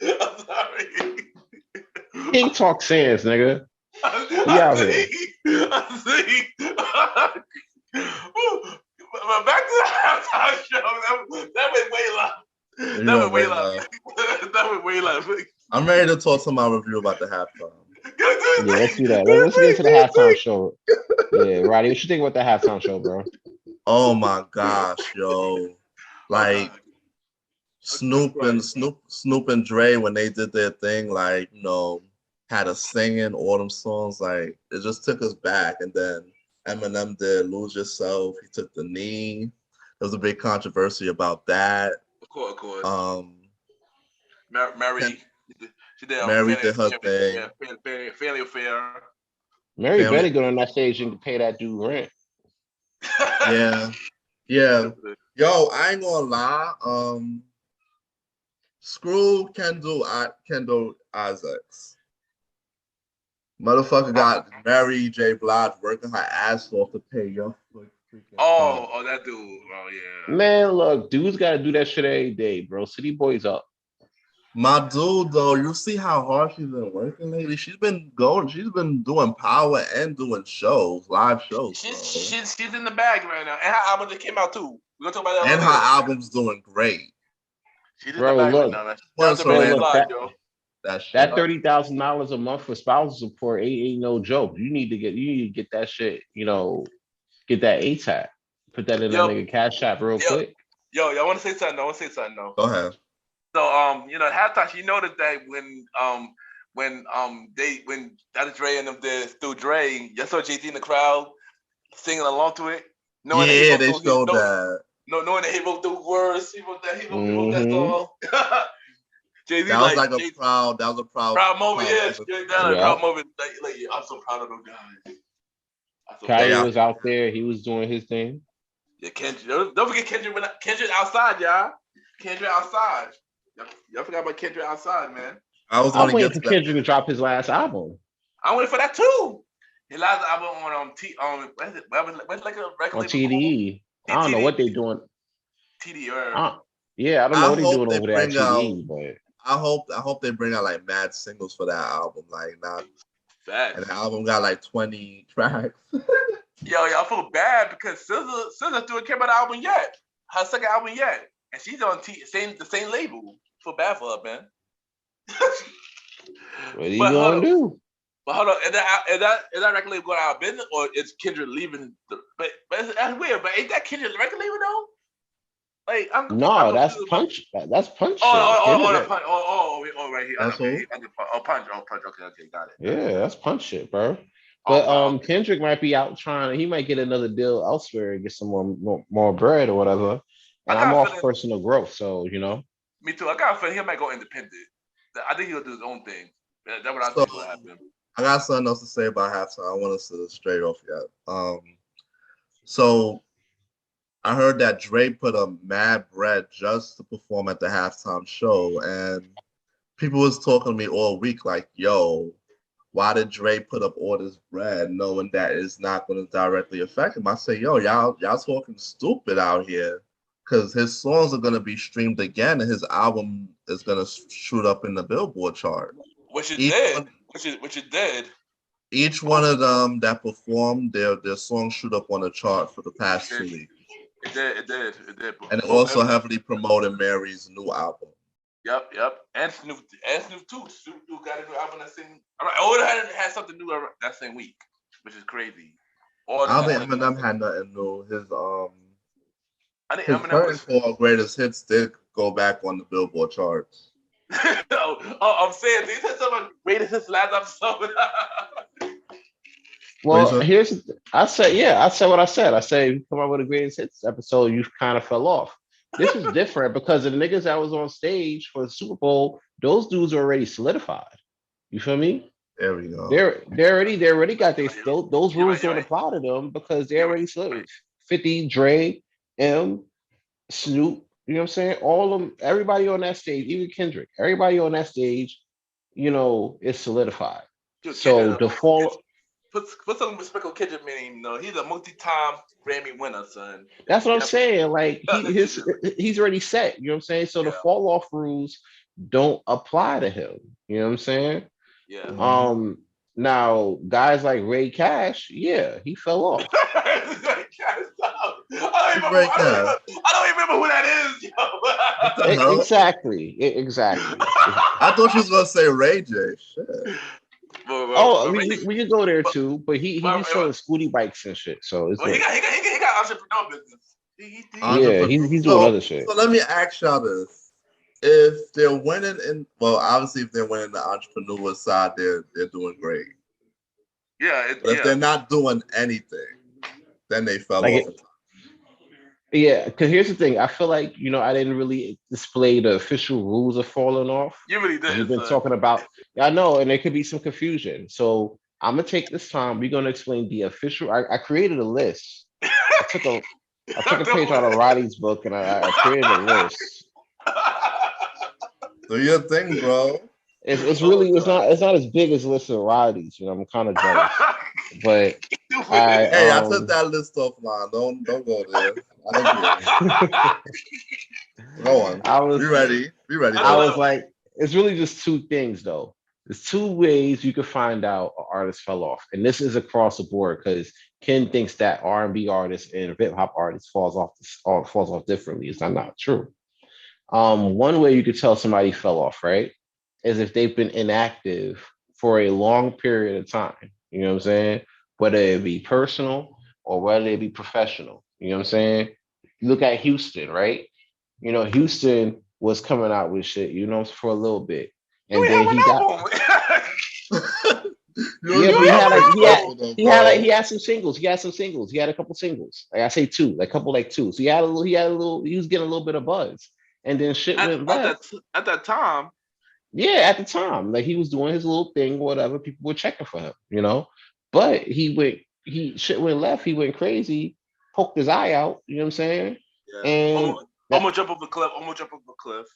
I'm sorry. King talk sense, nigga. We I out here. see. I see. But back to the halftime show. That went way left. You That know, went way way left. That went way left. I'm ready to talk to my review about the halftime. Yeah, let's do that. Let's get into the halftime show. Yeah, Roddy, what you think about the halftime show, bro? Oh my gosh, yo. Oh Like God. Snoop and Dre, when they did their thing, like, had us singing all them songs, like it just took us back. And then Eminem did Lose Yourself. He took the knee. There was a big controversy about that. Of course. Um Mary. She did Mary did her thing. Family Affair. Mary Family. better get on that stage and pay that dude rent. Yeah. Yeah. Yo, I ain't gonna lie. Screw Kendall Isaacs. Motherfucker got Mary J. Blige working her ass off to pay your freaking phone. Oh, that dude. Oh yeah. Man, look, dudes got to do that shit every day, bro. City boys up. My dude, though, you see how hard she's been working lately. She's been going. She's been doing power and doing shows, live shows, bro. She's in the bag right now, and her album just came out too. We're gonna talk about that And her later. album's doing great. She's in Bro, the bag look. right now, man. Once That's a her red random- flag, yo. That shit. That $30,000 a month for spousal support ain't no joke. You need to get that shit. Get that ATAP. Put that in that Yo. nigga Cash App real quick. Yo, y'all want to say something? I want to say something though. Go ahead. So halftime, you noticed that when Dr. Dre and them did through Dre, you saw Jay-Z in the crowd singing along to it. Yeah, they showed that. Knowing that he wrote the words, he wrote that song. Jay-Z That was like a Jay-Z, proud moment. Yeah, proud moment. Like, I'm so proud of them guys. Kanye was out there. He was doing his thing. Yeah, Kendrick. Don't forget Kendrick outside, y'all. Kendrick outside. Y'all forgot about Kendrick outside, man. I'm waiting for Kendrick to drop his last album. I'm waiting for that too. His last album on TDE. I don't know what they're doing. TDE. I don't know what they're doing over there at TDE, but I hope they bring out like mad singles for that album. Like not facts. And the album got like 20 tracks. Yo, I feel bad because SZA still came out the album yet. Her second album yet. And she's on the same label. Feel bad for her, man. What are you gonna do? But hold on, is that record label going out of business, or is Kendrick leaving? But that's weird. But ain't that Kendrick record label though? Like that's Punch. That's Punch. Right here. That's okay. Punch. Okay, got it. Yeah, that's Punch shit, bro. But Kendrick might be out trying. He might get another deal elsewhere and get some more bread or whatever. And I'm off personal growth, so Me too. I got a feeling he might go independent. I think he'll do his own thing. That's what I think will happen. I got something else to say about halftime. I want us to straight off yet. So I heard that Dre put up mad bread just to perform at the halftime show, and people was talking to me all week like, "Yo, why did Dre put up all this bread knowing that it's not going to directly affect him?" I say, "Yo, y'all talking stupid out here, because his songs are going to be streamed again, and his album is going to shoot up in the Billboard chart." Which it did. Each one of them that performed, their songs shoot up on the chart for the past 2 weeks. It did. And it also heavily promoted Mary's new album. Yep. And Snoop too. Snoop got a new album that same. Or had something new that same week, which is crazy. I don't think Eminem had nothing new. I think his Eminem current 4 greatest hits did go back on the Billboard charts. I'm saying these are some of the greatest hits last episode. Well, I said what I said. I say come out with a greatest hits episode, you kind of fell off. This is different because the niggas that was on stage for the Super Bowl, those dudes are already solidified. You feel me? There we go. They already got those rules don't apply to them because they're already solidified. 50, Dre, M, Snoop, you know what I'm saying? All of them, everybody on that stage, even Kendrick, everybody on that stage, is solidified. Dude, so the fall. Put some respect on Kendrick, man. He's a multi-time Grammy winner, son. That's what I'm saying. Like he's already set. You know what I'm saying? So the fall off rules don't apply to him. You know what I'm saying? Yeah. Now guys like Ray Cash, he fell off. I don't even remember who that is. Yo. Exactly. I thought you was gonna say Ray J. Shit. We could go there too, but he's showing scooty bikes and shit. So it's he got entrepreneur business. He's doing other shit. So let me ask y'all this: if they're winning, obviously if they're winning the entrepreneur side, they're doing great. Yeah. If they're not doing anything, then they fell off. Yeah, because here's the thing. I feel like, I didn't really display the official rules of falling off. You really did. We've been talking about, I know, and there could be some confusion. So I'm going to take this time. We're going to explain the official. I created a list. I took a page out of Roddy's book and I created a list. Do your thing, bro. It's not as big as the list of Roddy's. I'm kind of jealous. But I took that list offline. Don't go there. I don't care. Go on. Be ready. I was like, it's really just two things though. There's two ways you can find out an artist fell off, and this is across the board because Ken thinks that R&B artists and hip hop artists falls off differently. It's not true. One way you could tell somebody fell off, right, is if they've been inactive for a long period of time. You know what I'm saying? Whether it be personal or whether it be professional. You know what I'm saying? Look at Houston, right? Houston was coming out with shit, for a little bit. You And ain't then have he an got album. yeah, but he had like he bro. had some singles. He had some singles. He had a couple singles. Like I say two, like couple like two. So he was getting a little bit of buzz. And then shit at, went at left. that at that time. Yeah, at the time. Like he was doing his little thing, whatever. People were checking for him. But shit went left, he went crazy, poked his eye out, you know what I'm saying? Yeah. And I'm gonna jump off a cliff. I'm gonna jump off a cliff.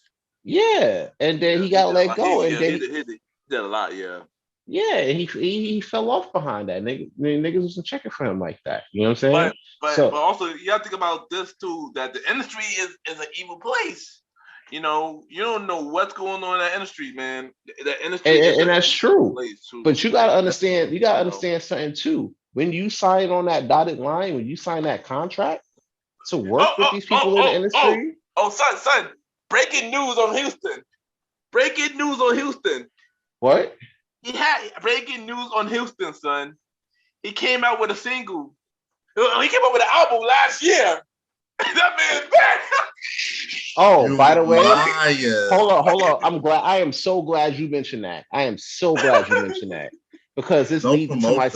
yeah, and then he got let go, and then he did a lot. Yeah. yeah, and he fell off behind that. Niggas wasn't checking for him like that. You know what I'm saying? But also you have to think about this too, that the industry is an evil place. You don't know what's going on in that industry, man. The industry and that's true. Too. But you gotta understand something too. When you sign on that dotted line, when you sign that contract to work with these people in the industry. Son. Breaking news on Houston. Breaking news on Houston. What? He had breaking news on Houston, son. He came out with a single. He came out with an album last year. That man's back. Oh, by the way, Liar. hold on. I am so glad you mentioned that. I am so glad you mentioned that because this leads into my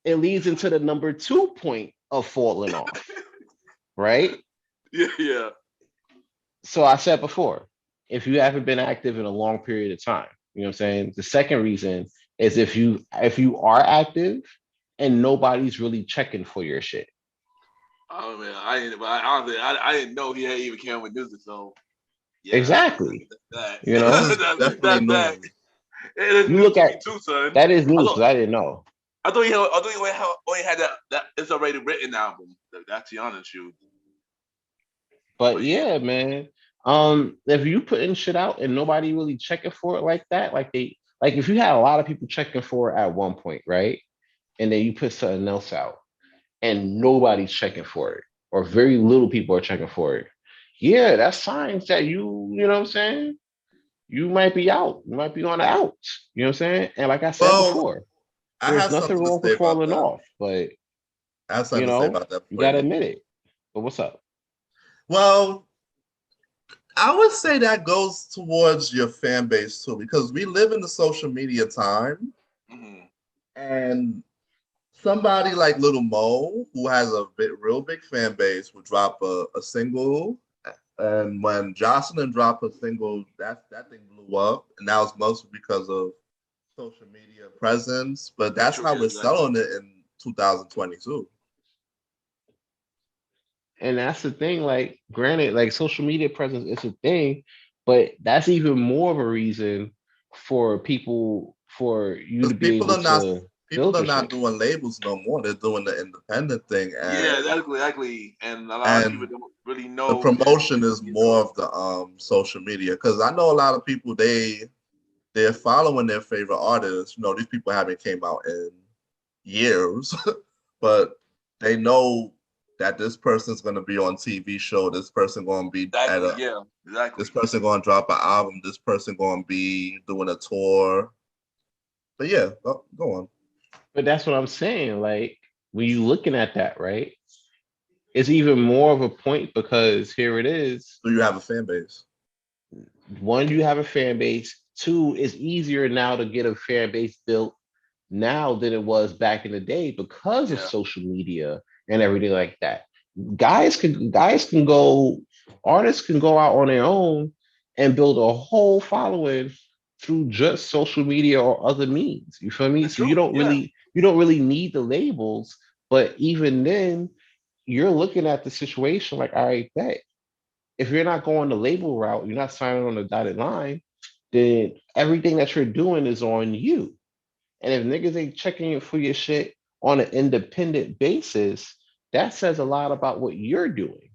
it leads into the number 2 point of falling off. Right? Yeah. So I said before, if you haven't been active in a long period of time, you know what I'm saying? The second reason is if you are active and nobody's really checking for your shit. Oh man, I didn't know he had even came with music, so yeah. Exactly. That. You know, that. It is you look at too, son. That is news because I didn't know. I thought he only had that it's already written album. That's the honest truth. But yeah, man. If you putting shit out and nobody really checking for it like that, like if you had a lot of people checking for it at one point, right? And then you put something else out and nobody's checking for it, or very little people are checking for it. Yeah, that's signs that you know what I'm saying? You might be out. You might be on the outs. You know what I'm saying? And like I said before, there's nothing wrong with falling off, but I have something to say about that. You gotta admit it. But what's up? Well, I would say that goes towards your fan base too, because we live in the social media time, and somebody like Little Mo, who has a real big fan base, would drop a single, and when Jocelyn dropped a single, that thing blew up, and that was mostly because of social media presence. But that's how we're selling it in 2022. And that's the thing, like, granted, like social media presence is a thing, but that's even more of a reason for you to be able to. People are not doing labels no more. They're doing the independent thing. And yeah, exactly. And a lot of people don't really know. The promotion is more of the social media, because I know a lot of people they're following their favorite artists. These people haven't came out in years, but they know that this person's going to be on TV show. This person going to be This person going to drop an album. This person going to be doing a tour. But yeah, go on. But that's what I'm saying. Like, when you looking at that, right? It's even more of a point because here it is. So you have a fan base. One, you have a fan base. Two, it's easier now to get a fan base built now than it was back in the day because of social media and everything like that. Artists can go out on their own and build a whole following through just social media or other means. You feel me? So you don't really need the labels, but even then, you're looking at the situation like, all right, bet. If you're not going the label route, you're not signing on the dotted line, then everything that you're doing is on you. And if niggas ain't checking for your shit on an independent basis, that says a lot about what you're doing.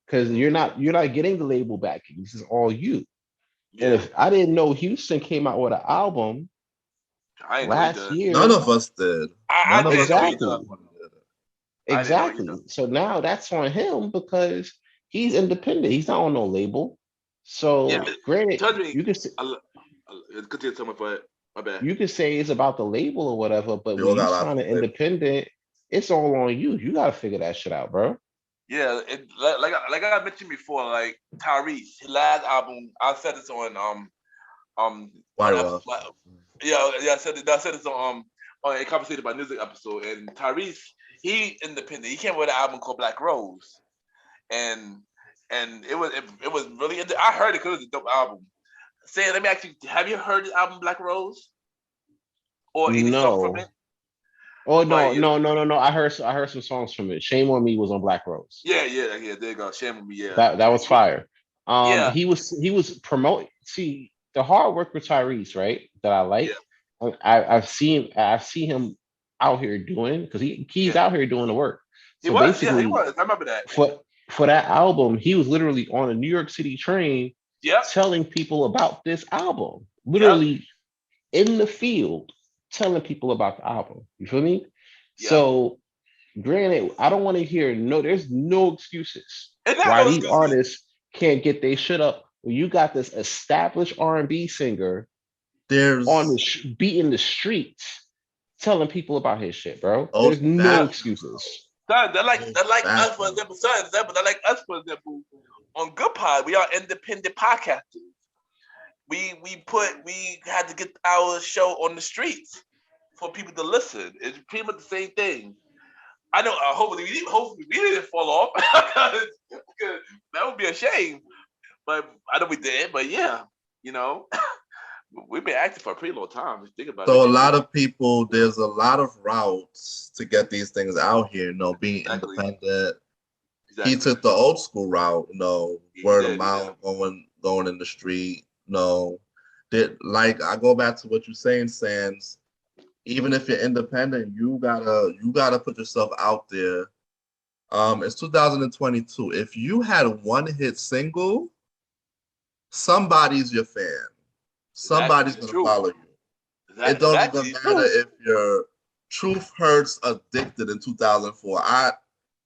Because you're not getting the label backing. This is all you. And Yeah, if I didn't know Houston came out with an album I didn't know last either. None year, of us did. I None of didn't us know knew either. exactly, anyone did it. I didn't know exactly. either. So now that's on him because he's independent. He's not on no label. Yeah, So granted, tell me. you can say, Continue to tell me, but my bad. you can say it's about the label or whatever, but We when all you got our sign an independent, it's all on you. You got to figure that shit out, bro. Yeah, like I mentioned before, like Tyrese, his last album, I said this White on Rush. yeah, I said this on a conversation about Musiq episode, and Tyrese, he independent. He came with an album called Black Rose, and it was really. I heard it because it was a dope album. Say, let me ask you, have you heard the album Black Rose or any song from it? No. Oh But no, no, no, no, no. I heard some songs from it. Shame on Me was on Black Rose. yeah. There you go. Shame on me. Yeah, That was fire. yeah, He was promoting. See, the hard work with Tyrese, right? That I yeah, like. I've seen him out here doing because he's yeah. out here doing the work. He So was. Yeah, he basically, was. I remember that. for that album, he was literally on a New York City train Yep, telling people about this album. yep, Literally in the field telling people about the album. You feel me? yep. So granted, I don't want to hear there's no excuses And not why no these excuses. artists can't get their shit up. When you got this established R&B singer on the There's beating the streets telling people about his shit, bro. oh There's no Yeah. that excuses. Son, oh they're like that us for example. Son, they're like us for example. On Good Pod, we are independent podcasters. We had to get our show on the streets for people to listen. It's pretty much the same thing. I know. Hopefully we didn't fall off because that would be a shame. But I know we did. But yeah, you know, we've been active for a pretty long time. If you think about it. So a lot of people, there's a lot of routes to get these things out here. Being Exactly. independent. Exactly. He took the old school route. He Word did, of mouth, going in the street. That like I go back to what you're saying, Sans. Even if you're independent, you gotta put yourself out there. It's 2022. If you had one hit single, somebody's your fan. Somebody's Exactly. gonna True. follow you. It don't Exactly. even It's matter true. if your Truth Hurts Addicted in 2004.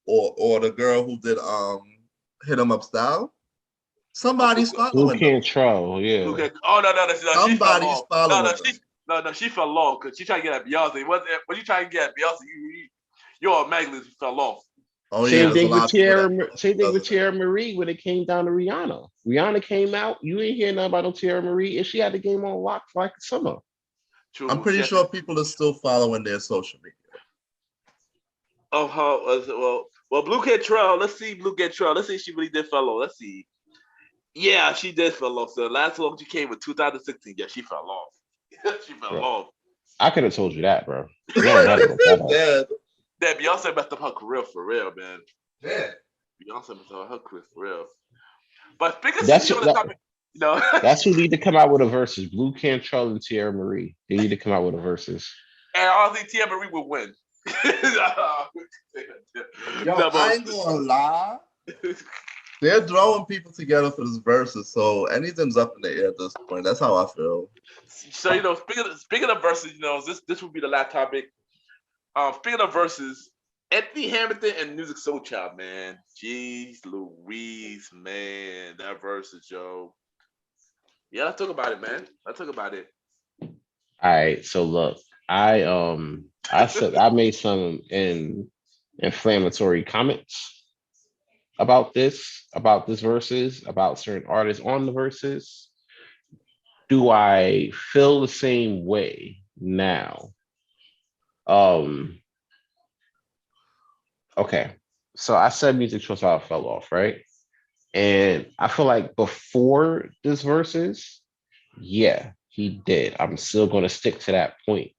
Or the girl who did Hit 'em Up Style. Somebody's Who following them. can't troll? Yeah. Okay. Oh no, she fell Somebody's off. following them. She fell off because she tried to get at Beyonce. When you try to get at Beyonce, you automatically fell off. Oh yeah, Same there's a thing lot with of people that Tierra. follow Same thing because with of that. Tierra Marie when it came down to Rihanna. Rihanna came out. You ain't hear nothing about no Tierra Marie, and she had the game on lock for like a summer. I'm True. pretty sure people are still following their social media. Oh, well, Blue Cantrell. Let's see Blue Cantrell. Let's see if she really did fall off. Let's see. Yeah, she did fall off. So last song she came with 2016. Yeah, she fell off. She fell Bro, off. I could have told you that, bro. You don't gotta look that up. Yeah. That Beyonce messed up her career for real, man. Yeah. Beyonce messed up her career for real. But speaking That's of the topic, you know. that's who need to come out with a versus. Blue Cantrell and Tierra Marie. They need to come out with a versus. And honestly, Tia Marie would win. Yo, I ain't gonna lie. They're throwing people together for this versus, so anything's up in the air at this point. That's how I feel. So speaking of verses, this would be the last topic. Speaking of verses, Anthony Hamilton and Musiq Soulchild, man. Jeez Louise, man, that versus, Joe. Yeah, let's talk about it, man. Let's talk about it. All right, so look, I made some inflammatory comments about this versus, about certain artists on the verses. Do I feel the same way now? Okay, so I said Music Soulchild fell off, right? And I feel like before this verses, yeah, he did. I'm still going to stick to that point.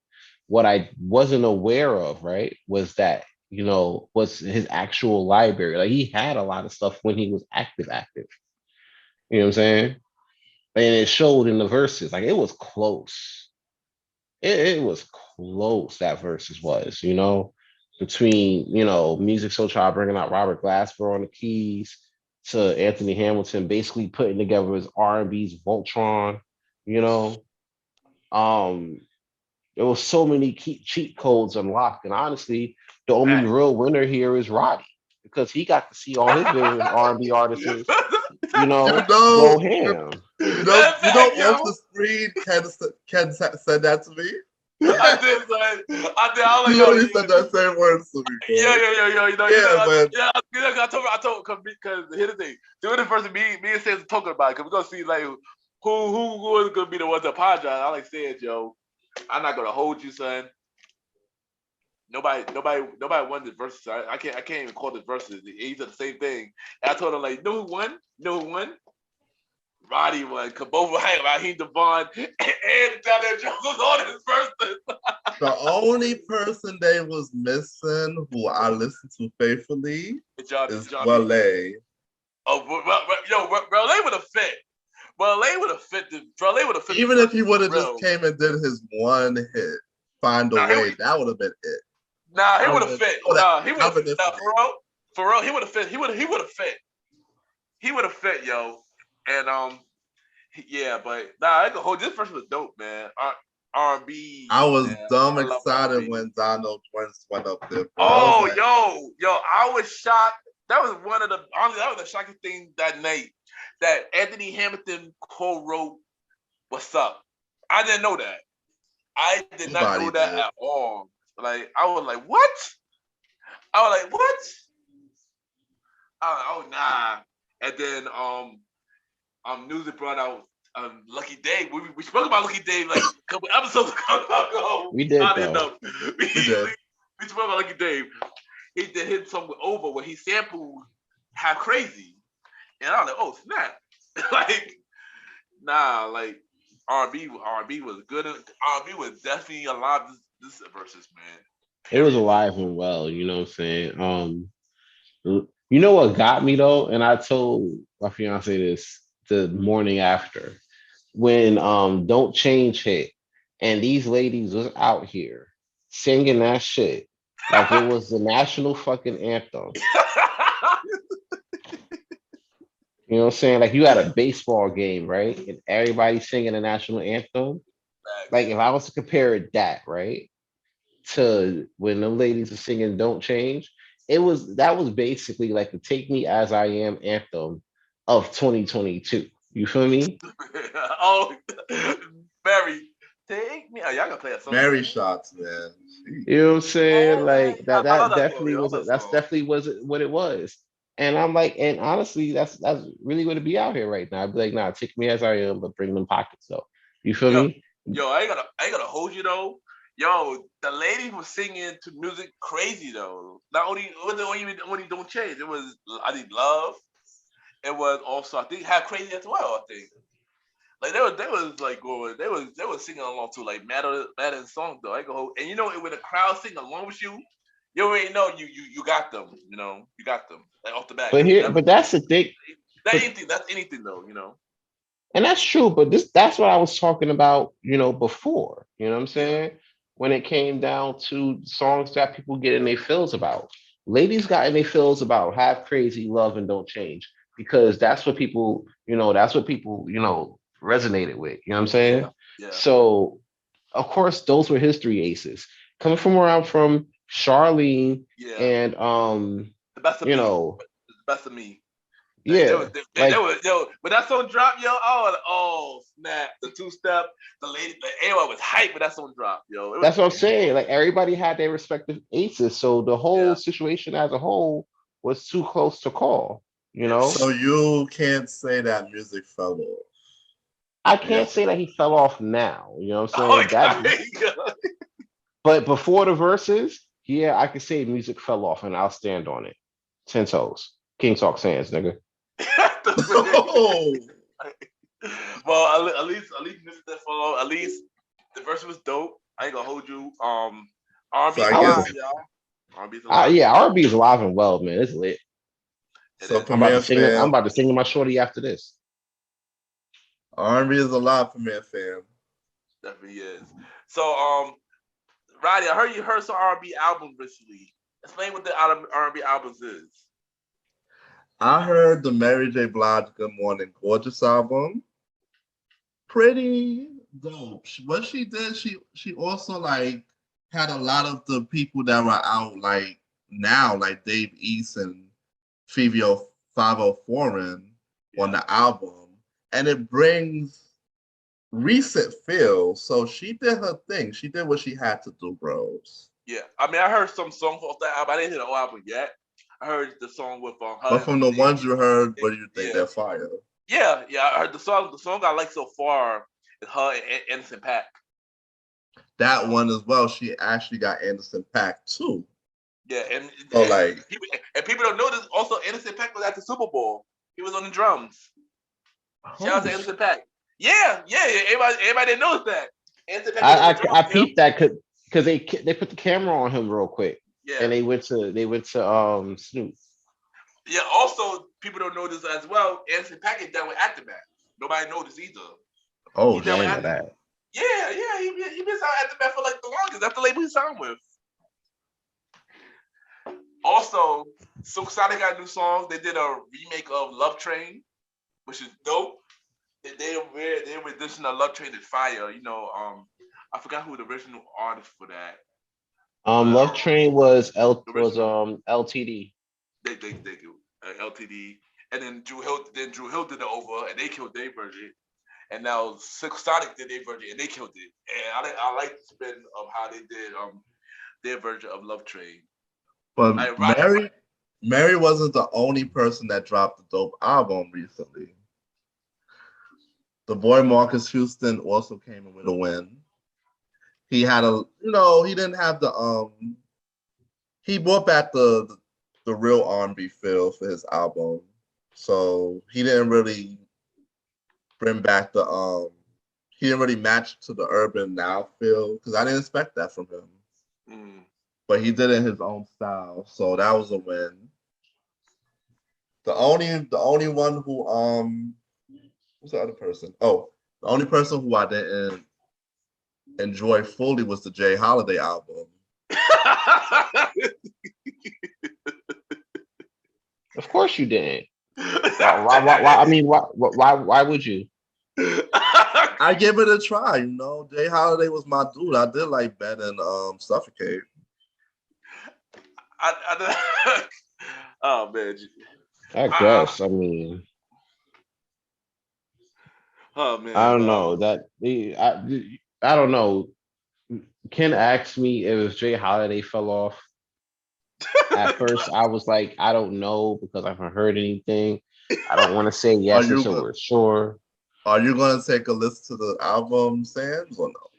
What I wasn't aware of, right, was that, was his actual library. Like he had a lot of stuff when he was active. You know what I'm saying? And it showed in the verses. Like it was close. It was close, that verses was, between, Music Soulchild bringing out Robert Glasper on the keys, to Anthony Hamilton, basically putting together his R&B's Voltron. You know, um, there was so many cheat codes unlocked, and honestly, the only Facts. real winner here is Roddy because he got to see all his favorite R&B artists, you You know, know, go ham. you know, off the screen, Ken said that to me. I did, son. I did. I was He like, yo, literally said that same words to me, bro. yo. Yeah, man. I told because here's the thing. Doing the first, me and Sam's talking about it because we're gonna see like who is gonna be the one to apologize. I like saying, yo, I'm not gonna hold you, son. Nobody won this versus. I can't even call this versus. These are the same thing. And I told him like, know who won? Know who won? Roddy won. Cause both Raheem Devon and Tyler Jones was on his versus. The only person they was missing who I listen to faithfully is Wale. Raleigh would have fit. Raleigh would have fit. Raleigh would have fit. Even if he would have just came and did his one hit, Find a Way, that would have been it. Nah, he would have fit. Nah, he would have. For real, he would have fit. He would have fit. He would have fit, yo. And yeah, but I can hold this person was dope, man. R&B. I was man. dumb excited when Donald went up there. Oh, yo, I was shocked. That was that was the shocking thing that night. That Anthony Hamilton co-wrote "What's Up." I didn't know that. I did not know that at all. Like I was like, what? Oh nah. And then Musiq brought out Lucky Day. We spoke about Lucky Day like a couple episodes ago. We did. I didn't know. We spoke about Lucky Day. He did hit something over where he sampled Have Crazy. And I was like, oh snap. Like, nah, like R&B was good. R&B was definitely alive this versus, man. It was alive and well, you know what I'm saying? You know what got me though, and I told my fiance this the morning after when Don't Change hit, and these ladies was out here singing that shit like it was the national fucking anthem. You know what I'm saying? Like you had a baseball game, right? And everybody singing the national anthem. Like if I was to compare it that, right, to when the ladies are singing Don't Change, that was basically like the Take Me As I Am anthem of 2022. You feel me? Oh, Barry, take me. Oh, y'all gonna play a song. Mary shots, man. You know what I'm saying? Like I that love that definitely song, was yo. it. That's definitely was it what it was. And I'm like, and honestly, that's really going to be out here right now. I'd be like, nah, Take Me As I Am, but bring them pockets though. You feel me? Yo, I ain't gonna hold you though. Yo, the lady was singing to music crazy though. Not only it wasn't only Don't Change. It was I think Love. It was also I think Have Crazy as well. I think like they was like going they was singing along to like Madden songs though. I go hold, and you know when the crowd sing along with you, you already know you got them. You know you got them like off the bat. But that's the thing. That's anything though. You know. And that's true, but that's what I was talking about, before. You know what I'm saying? When it came down to songs that people get in their feels about. Ladies got in their feels about Have Crazy, Love, and Don't Change. Because that's what people, resonated with. You know what I'm saying? Yeah. So of course those were his three aces. Coming from where I'm from, Charlene and the best of me. The best of me. Yeah, but that song dropped, yo. Oh, snap! The two-step, the lady, everyone was hyped, but that song dropped, yo. That's what I'm saying. Like everybody had their respective aces, so the whole situation as a whole was too close to call. You know. So you can't say that Musiq fell off. I can't say that he fell off now. You know what I'm saying? But before the verses, I could say Musiq fell off, and I'll stand on it. 10 toes. King Talk Sands, nigga. Well, at least Mr. that follow. At least the verse was dope. I ain't gonna hold you. R&B alive, y'all. R&B's alive. R&B is alive and well, man. It's lit. So I'm about to sing to my shorty after this. R&B is alive for me, fam. Definitely is. So, Roddy, I heard you heard some R&B albums recently. Explain what the R&B albums is. I heard the Mary J. Blige "Good Morning Gorgeous" album. Pretty dope. What she did, she also like had a lot of the people that were out like now, like Dave East and Phoebe 504 on the album, and it brings recent feel. So she did her thing. She did what she had to do, bros. Yeah, I mean, I heard some songs off that album. I didn't hear the whole album yet. I heard the song with her. But from the ones you heard, what do you think? Yeah. They're fire. Yeah. I heard the song. The song I like so far is her and Innocent Pack. That one as well. She actually got Anderson .Paak too. Yeah, and people don't know this. Also, Innocent Pack was at the Super Bowl. He was on the drums. Shout out to Innocent Pack. Yeah. Everybody didn't know that. I peeped that because they put the camera on him real quick. Yeah. And they went to Snoop. Yeah. Also, people don't know this as well. Innocent Pack is down with Aftermath. Nobody knows this either. Oh, he's down with that. Yeah. He been signed Aftermath for like the longest. That's the label he signed with. Also, Soulchild got a new song. They did a remake of Love Train, which is dope. They rendition of Love Train is fire. You know, I forgot who the original artist for that. Love Train was LTD. They LTD, and then Drew Hill did it over, and they killed their version. And now Soulchild did their version, and they killed it. And I like the spin of how they did their version of Love Train. But Mary wasn't the only person that dropped a dope album recently. The boy Marcus Houston also came in with a win. He had he didn't have the he brought back the real R&B feel for his album. So he didn't really bring back he didn't really match to the urban now feel, because I didn't expect that from him. But he did it in his own style, so that was a win. The only one who who's the other person? Oh, the only person who I didn't enjoy fully was the Jay Holiday album. Of course you didn't. Why would you? I give it a try. Jay Holiday was my dude. I did like Ben and Suffocate. Oh man. I guess. I mean. Oh man. I don't know that. I don't know. Ken asked me if Jay Holiday fell off. At first, I was like, I don't know, because I haven't heard anything. I don't want to say yes until we're sure. Are you going to take a listen to the album, Sands, or no?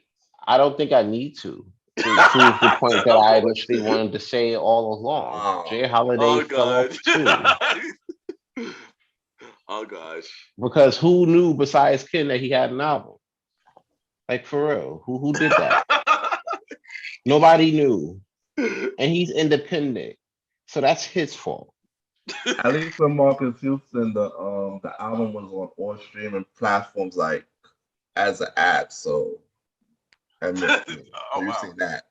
I don't think I need to prove the point that I initially wanted to say all along. Oh. Jay Holiday fell off too. Oh gosh. Because who knew besides Ken that he had an album? Like, for real, who did that? Nobody knew, and he's independent, so that's his fault. At least for Marcus Houston, the album was on all streaming platforms, like as an ad. So, you've seen that.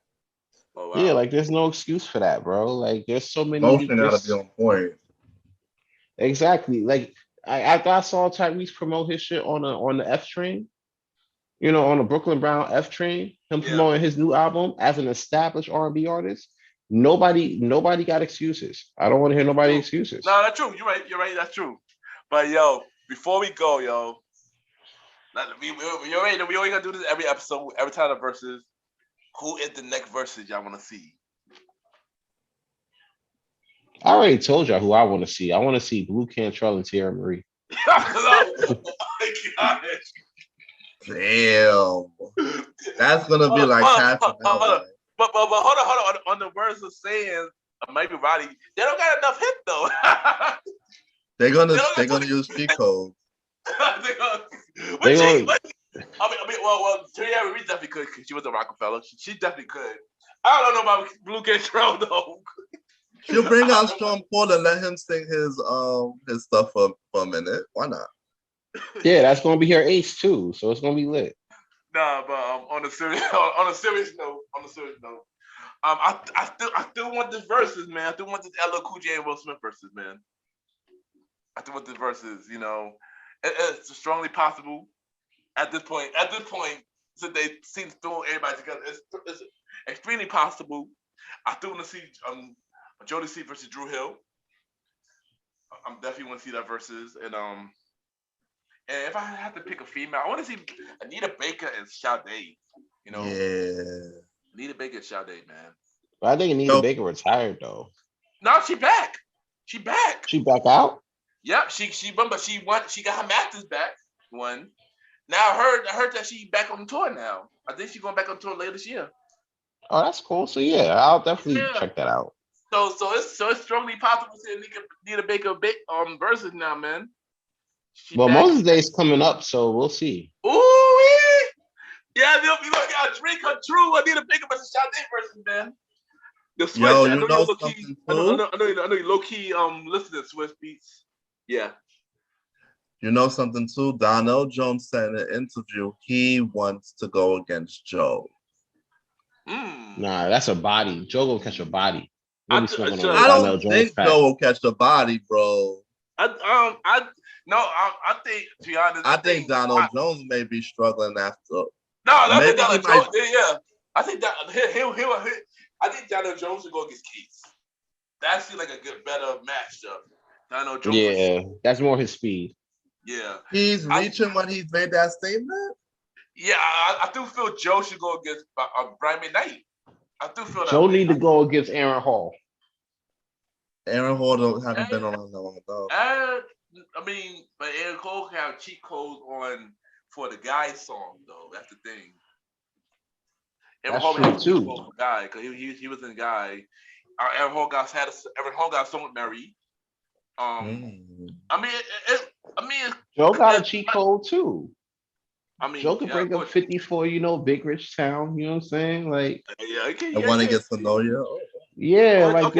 Oh, wow. Yeah, like there's no excuse for that, bro. Like there's so many. Motion gotta be on point. Exactly. Like I saw Tyrese promote his shit on the F train. On the Brooklyn Brown F train, him promoting his new album as an established R&B artist. Nobody got excuses. I don't want to hear nobody excuses. No, that's true. You're right. That's true. But before we go, we already gonna do this every episode, every time the verses. Who is the next verses y'all want to see? I already told y'all who I want to see. I want to see Blue Cantrell and Tierra Marie. Oh my gosh. Damn, that's gonna be like half an hour. But hold on. On the words of saying, maybe Roddy, they don't got enough hit though. they're gonna use cheat codes. Well, Tierra Marie definitely could, because she was a Rockefeller. She definitely could. I don't know about Blue Cantrell though. She'll bring out Sean Paul and let him sing his stuff for a minute. Why not? Yeah, that's gonna be her ace too, so it's gonna be lit. Nah, but on a serious note, I still want this verses, man. I still want this LL Cool J and Will Smith verses, man. I think with the verses, it's strongly possible at this point. Since they seem to throw everybody together, it's extremely possible. I do want to see Jody C versus Drew Hill. I'm definitely want to see that versus, and if I have to pick a female, I want to see Anita Baker and Sade. Yeah. Anita Baker and Sade, man. But I think Anita Baker retired though. No, she back. She back. She back out? Yep. She remember she won. She got her masters back. One. Now I heard that she back on tour now. I think she's going back on tour later this year. Oh, that's cool. So yeah, I'll definitely check that out. So it's strongly possible to see Anita Baker versus now, man. Well, Moses Day is coming up, so we'll see. Ooh, yeah, we gonna get a dream come true. Anita Baker versus Sade versus, man. The Swiss, Yo, I you know know you low something key. too? I know you low key listen to Swiss beats. Yeah. You know something too? Donnell Jones said in an interview he wants to go against Joe. Nah, that's a body. Joe gonna catch a body. I don't think Joe will catch the body, bro. I think, to be honest, I think Donald Jones may be struggling after. No, I think Donald Jones. Might... Yeah, I think that I think Donald Jones will go against Keith. That seems like a better matchup. Donald Jones. Yeah, that's more his speed. Yeah, he's reaching when he's made that statement. Yeah, I do feel Joe should go against Brian McKnight. I do feel that Joe need to go against Aaron Hall. Aaron Hall haven't been around that long ago. But Aaron Hall can have cheat codes on for the guy song though. That's the thing. Aaron Hall had cheat codes for guy because he was in the guy. Aaron Hall got a song with Mary. Joe got a cheat code too. Joe could yeah, break up 54, Big Rich Town, you know what I'm saying? Like, yeah, okay. I want to get to know you. Yeah, like okay.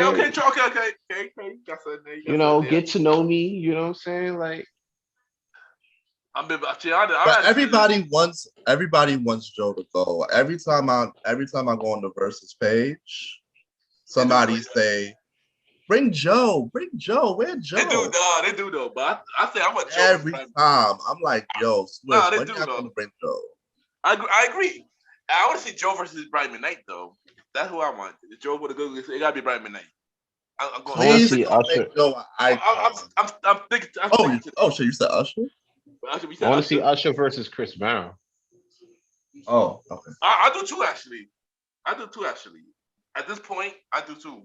Get to know me, you know what I'm saying? Like, everybody wants Joe to go. Every time I go on the Verzuz page, somebody say, Bring Joe. Where Joe? They do though. But I say I want Joe. Every time. I'm like, yo, Swift, when you gonna bring Joe? I agree. I want to see Joe versus Brian McKnight though. That's who I want. Joe with a good. It gotta be Brian McKnight. I'm going. Please see Usher. I'm thinking. So you said Usher? I want to see Usher versus Chris Brown. Oh, okay. I do too, actually. At this point, I do too.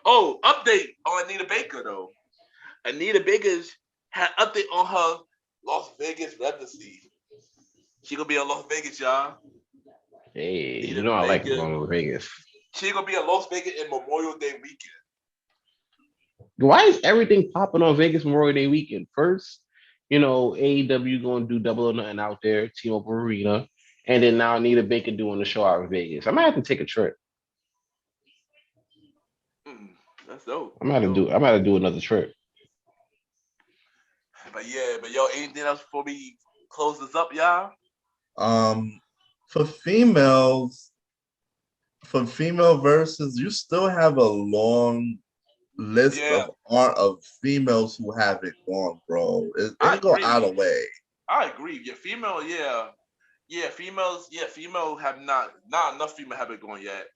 Oh, update on Anita Baker though. Anita Baker's had update on her Las Vegas residency. She gonna be in Las Vegas, y'all. Hey, Anita I like going to Vegas. She gonna be in Las Vegas in Memorial Day weekend. Why is everything popping on Vegas Memorial Day weekend? First, AEW gonna do Double or Nothing out there, T-Mobile Arena, and then now Anita Baker doing the show out in Vegas. I might have to take a trip. That's dope. I'm about to do another trip. But yo, anything else before we close this up, y'all? For female versus, you still have a long list of females who haven't gone, bro. It go out of way. I agree. Yeah, female, female have not enough female haven't gone yet.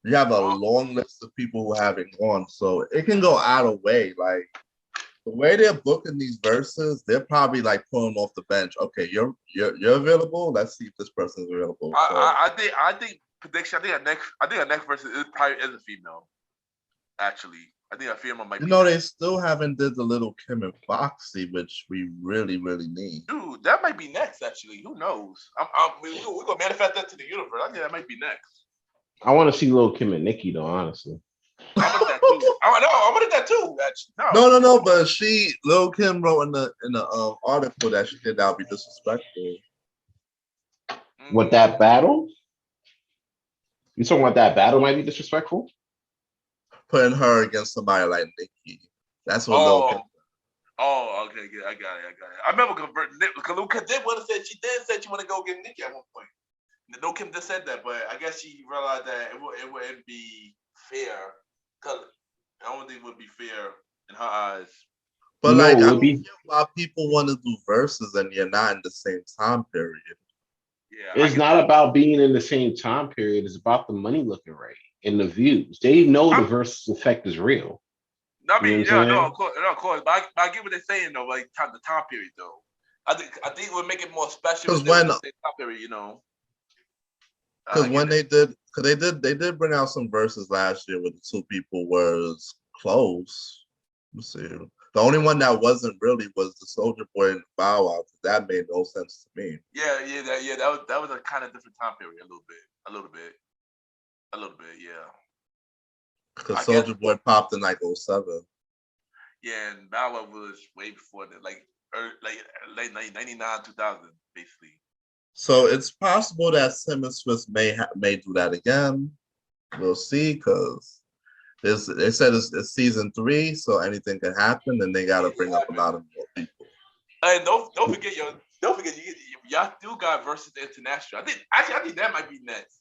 You have a long list of people who haven't gone, so it can go out of way. Like the way they're booking these verses, they're probably like pulling off the bench. Okay, you're available. Let's see if this person is available. I think prediction. I think our next verse is probably a female. Actually, I think a female might. They still haven't did the little Kim and Foxy, which we really, really need. Dude, that might be next. Actually, who knows? We're gonna manifest that to the universe. I think that might be next. I want to see Lil Kim and Nicki though, honestly. I wanted that too. Actually, no. But Lil Kim wrote in the article that she did that would be disrespectful. With that battle, you talking about that battle might be disrespectful? Putting her against somebody like Nicki. That's what Lil Kim. Oh, okay, I got it. I remember because Lil Kim did want to say she want to go get Nicki at one point. Lil Kim just said that, but I guess she realized that it wouldn't be fair. Cause I don't think it would be fair in her eyes. But No, like, it I would don't be. get why people want to do verses and you're not in the same time period. Yeah, I It's get not that. about being in the same time period. It's about the money looking right and the views. They know the I'm, versus effect is real. I You know what mean, I'm yeah, no, saying? of course, no, of course. But I get what they're saying though, like the time period though. I think it would make it more special Because if they were when, in the same time period, you know. because I get when that. they did bring out some verses last year where the two people was close. Let's see. The only one that wasn't really was the Soldier Boy and Bow Wow. That made no sense to me. That was a kind of different time period, a little bit, yeah. Because I guess, Soldier Boy popped in like '07. yeah, and Bow Wow was way before that, like late 99, 2000, basically. So it's possible that Sim and Swiss may do that again. We'll see, because they said it's season 3, so anything can happen, and they got to Anything bring up a happen. lot of more people. And don't forget, y'all still got versus international. I think that might be next,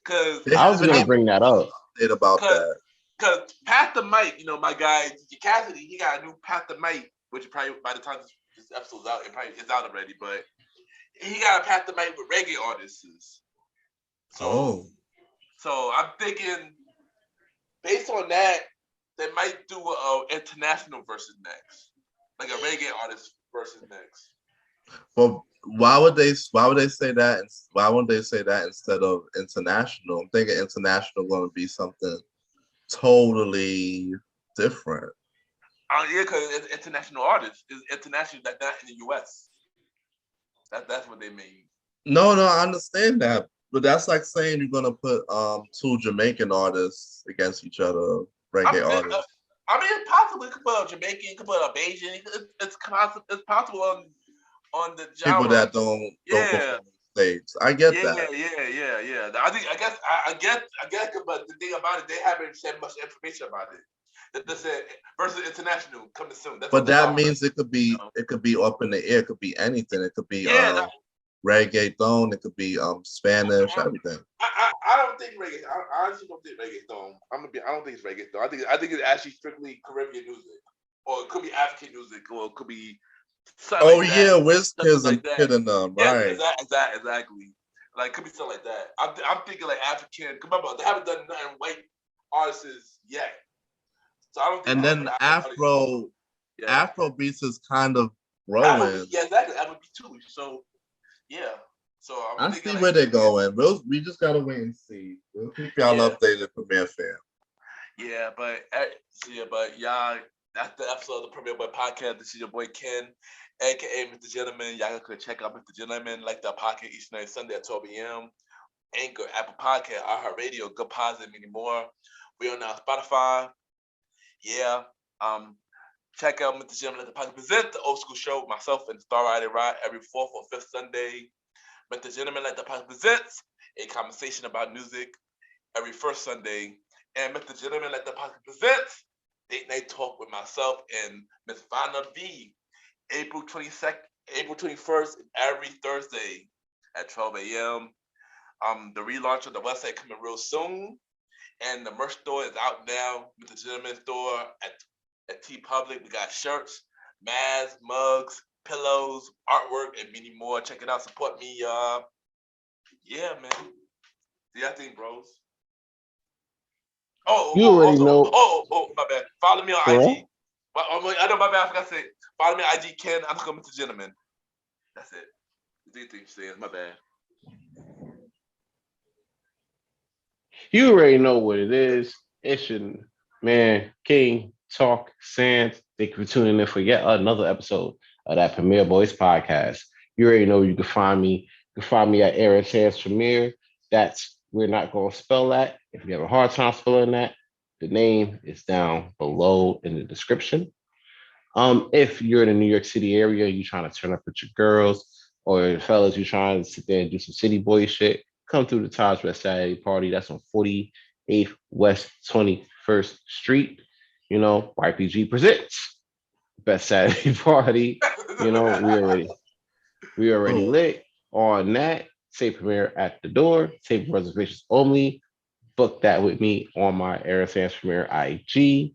cause They I was haven't they gonna have, bring that up. update about cause that. cause Pastor Mike, my guy DJ Cassidy, he got a new Pastor Mike, which probably by the time this episode's out, it probably is out already, but he got a Pastor Mike with reggae artists. So Oh, so I'm thinking based on that, they might do a international versus next, like a reggae artist versus next. well, why would they say that? Why wouldn't they say that instead of international? I'm thinking international going to be something totally different. Yeah, because it's international artists. It's international, that not in the U.S. That's what they mean. No, I understand that, but that's like saying you're gonna put two Jamaican artists against each other, I reggae mean, artists, it's possible. You could put a Jamaican, you could put a Bayesian. It's possible on the people genre. that don't Yeah, perform on stage. I get yeah, that. yeah. I guess, but the thing about it, they haven't said much information about it. They said versus international coming soon. That's all But they that are. means it could You be know? up in the air. It could be anything. It could be Yeah, reggaeton. It could be Spanish. Everything. I don't think reggae. I honestly don't think reggaeton. I don't think it's reggaeton. I think it's actually strictly Caribbean music, or it could be African music, or it could be something Oh like that. yeah, Something Wizkids and like that. hitting them Yes, right. exactly. Like, it could be something like that. I'm thinking like African. Remember, they haven't done nothing white artists yet, so I don't think. And I don't then think African. Yeah, Afro beats is kind of Afrobeat. growing. Yeah, exactly. Afrobeat too. So yeah. So I'm I thinking see like where they're going. We just gotta wait and see. We'll keep y'all yeah. updated, Premiere Fam. Yeah, but y'all, that's the episode of the Premier Boy Podcast. This is your boy Ken, aka Mr. Gentleman. Y'all could check out Mr. Gentleman like the podcast each night Sunday at 12 a.m. Anchor, Apple Podcast, iHeartRadio, Good Positive, many more. We on now Spotify. Yeah. Check out Mr. Gentleman Let the Podcast present the old school show with myself and Star Rider Ride every fourth or fifth Sunday. Mr. Gentleman Let the Podcast presents a conversation about music every first Sunday. And Mr. Gentleman Let the Podcast presents Date Night Talk with myself and Miss Vanna V. April 22nd, April 21st, every Thursday at 12 a.m. The relaunch of the website coming real soon. And the merch store is out now. Mr. Gentleman store at T Public. We got shirts, masks, mugs, pillows, artwork, and many more. Check it out. Support me, y'all. Yeah, man. Do y'all think, bros? You already know, My bad. Follow me on bro. IG. I know, my bad. I forgot to say. Follow me on IG, Ken. I'm just going to Mr. Gentleman. That's it. Do you think you're saying? My bad. You already know what it is. It's your man, King Talk Sands. Thank you for tuning in for yet another episode of that Premier Boys podcast. You already know you can find me. You can find me at Aaron Sands Premier. That's we're not going to spell that. If you have a hard time spelling that, the name is down below in the description. If you're in the New York City area, you're trying to turn up with your girls or fellas, you're trying to sit there and do some city boy shit, come through the Taj West Saturday Party. That's on 48th West 21st Street. YPG presents Best Saturday Party. We already Oh, lit on that. Say premiere at the door. Table reservations only. Book that with me on my Air Sans Premiere IG.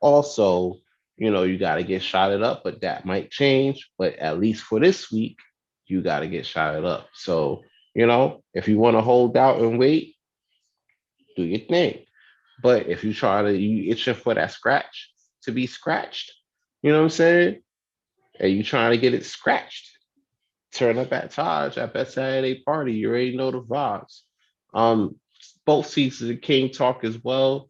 Also, you got to get shotted up, but that might change. But at least for this week, you got to get shotted up. So, if you want to hold out and wait, do your thing. But if you itching for that scratch to be scratched, you know what I'm saying? And you trying to get it scratched, turn up at Taj at Best Saturday Party. You already know the vibes. Both seasons of King Talk as well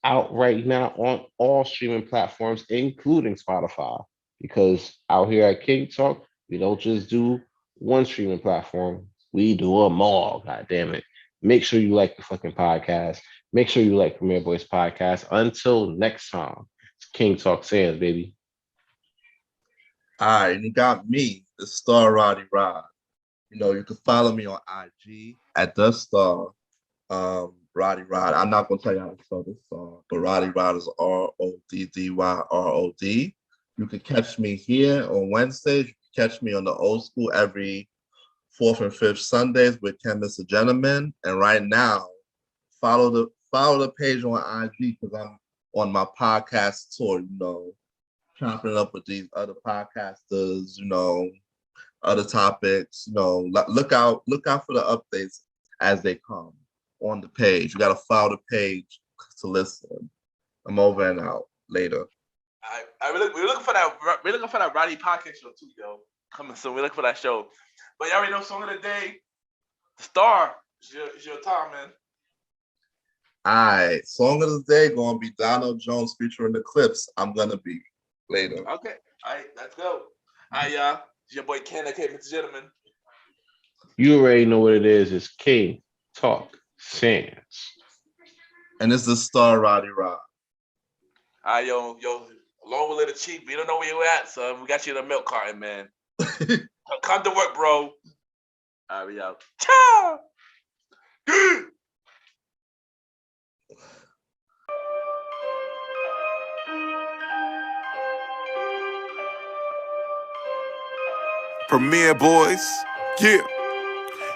out right now on all streaming platforms, including Spotify. Because out here at King Talk, we don't just do one streaming platform. We do them all. God damn it. Make sure you like the fucking podcast. Make sure you like Premier Boys Podcast. Until next time, it's King Talk Sands, baby. All right, and you got me, the Star Roddy Rod. You can follow me on IG at the Star Roddy Rod. I'm not gonna tell you how to spell this song, but Roddy Rod is RODDYROD. You can catch me here on Wednesdays. You can catch me on the old school every 4th and 5th Sundays with Aka MrGentleman. And right now, follow the page on IG because I'm on my podcast tour. Chopping it up with these other podcasters. Other topics. Look out for the updates as they come on the page. You got to follow the page to listen. I'm over and out. Later. We're looking for that. We're looking for that Roddy podcast show too, yo. Coming soon. We're looking for that show. But you already know song of the day. The Star. It's your time, man. All right. Song of the day gonna be Donald Jones featuring the Clips. I'm gonna be later. Okay. All right. Let's go. All right, y'all. It's your boy Ken, Aka MrGentleman. You already know what it is. It's King Talk Sands. And it's the Star Roddy Rod. All right, yo. Along with Little Cheap, we don't know where you at, son. We got you in a milk carton, man. Come to work, bro. All right, we out. Ciao. Premier Boys, yeah.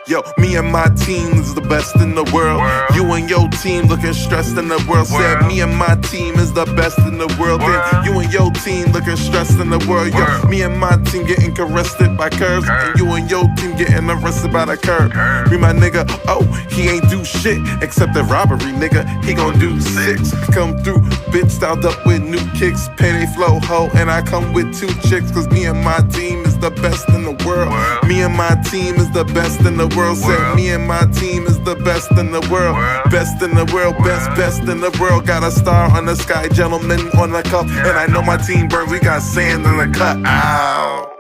Yo, me and my team is the best in the world. You and your team looking stressed in the world. Said me and my team is the best in the world. Then you and your team looking stressed in the world. Yo, me and my team getting arrested by curves. And you and your team getting arrested by the curb. Me, my nigga, oh, he ain't do shit except the robbery, nigga. He gon' do 6. Come through, bitch, styled up with new kicks. Payday flow, ho, and I come with 2 chicks. Cause me and my team is the best in the world. Me and my team is the best in the world. Said me and my team is the best in the world. Best in the world, best in the world. Got a star on the sky, gentlemen on the cup. And I know my team burns, we got sand in the cut. Ow.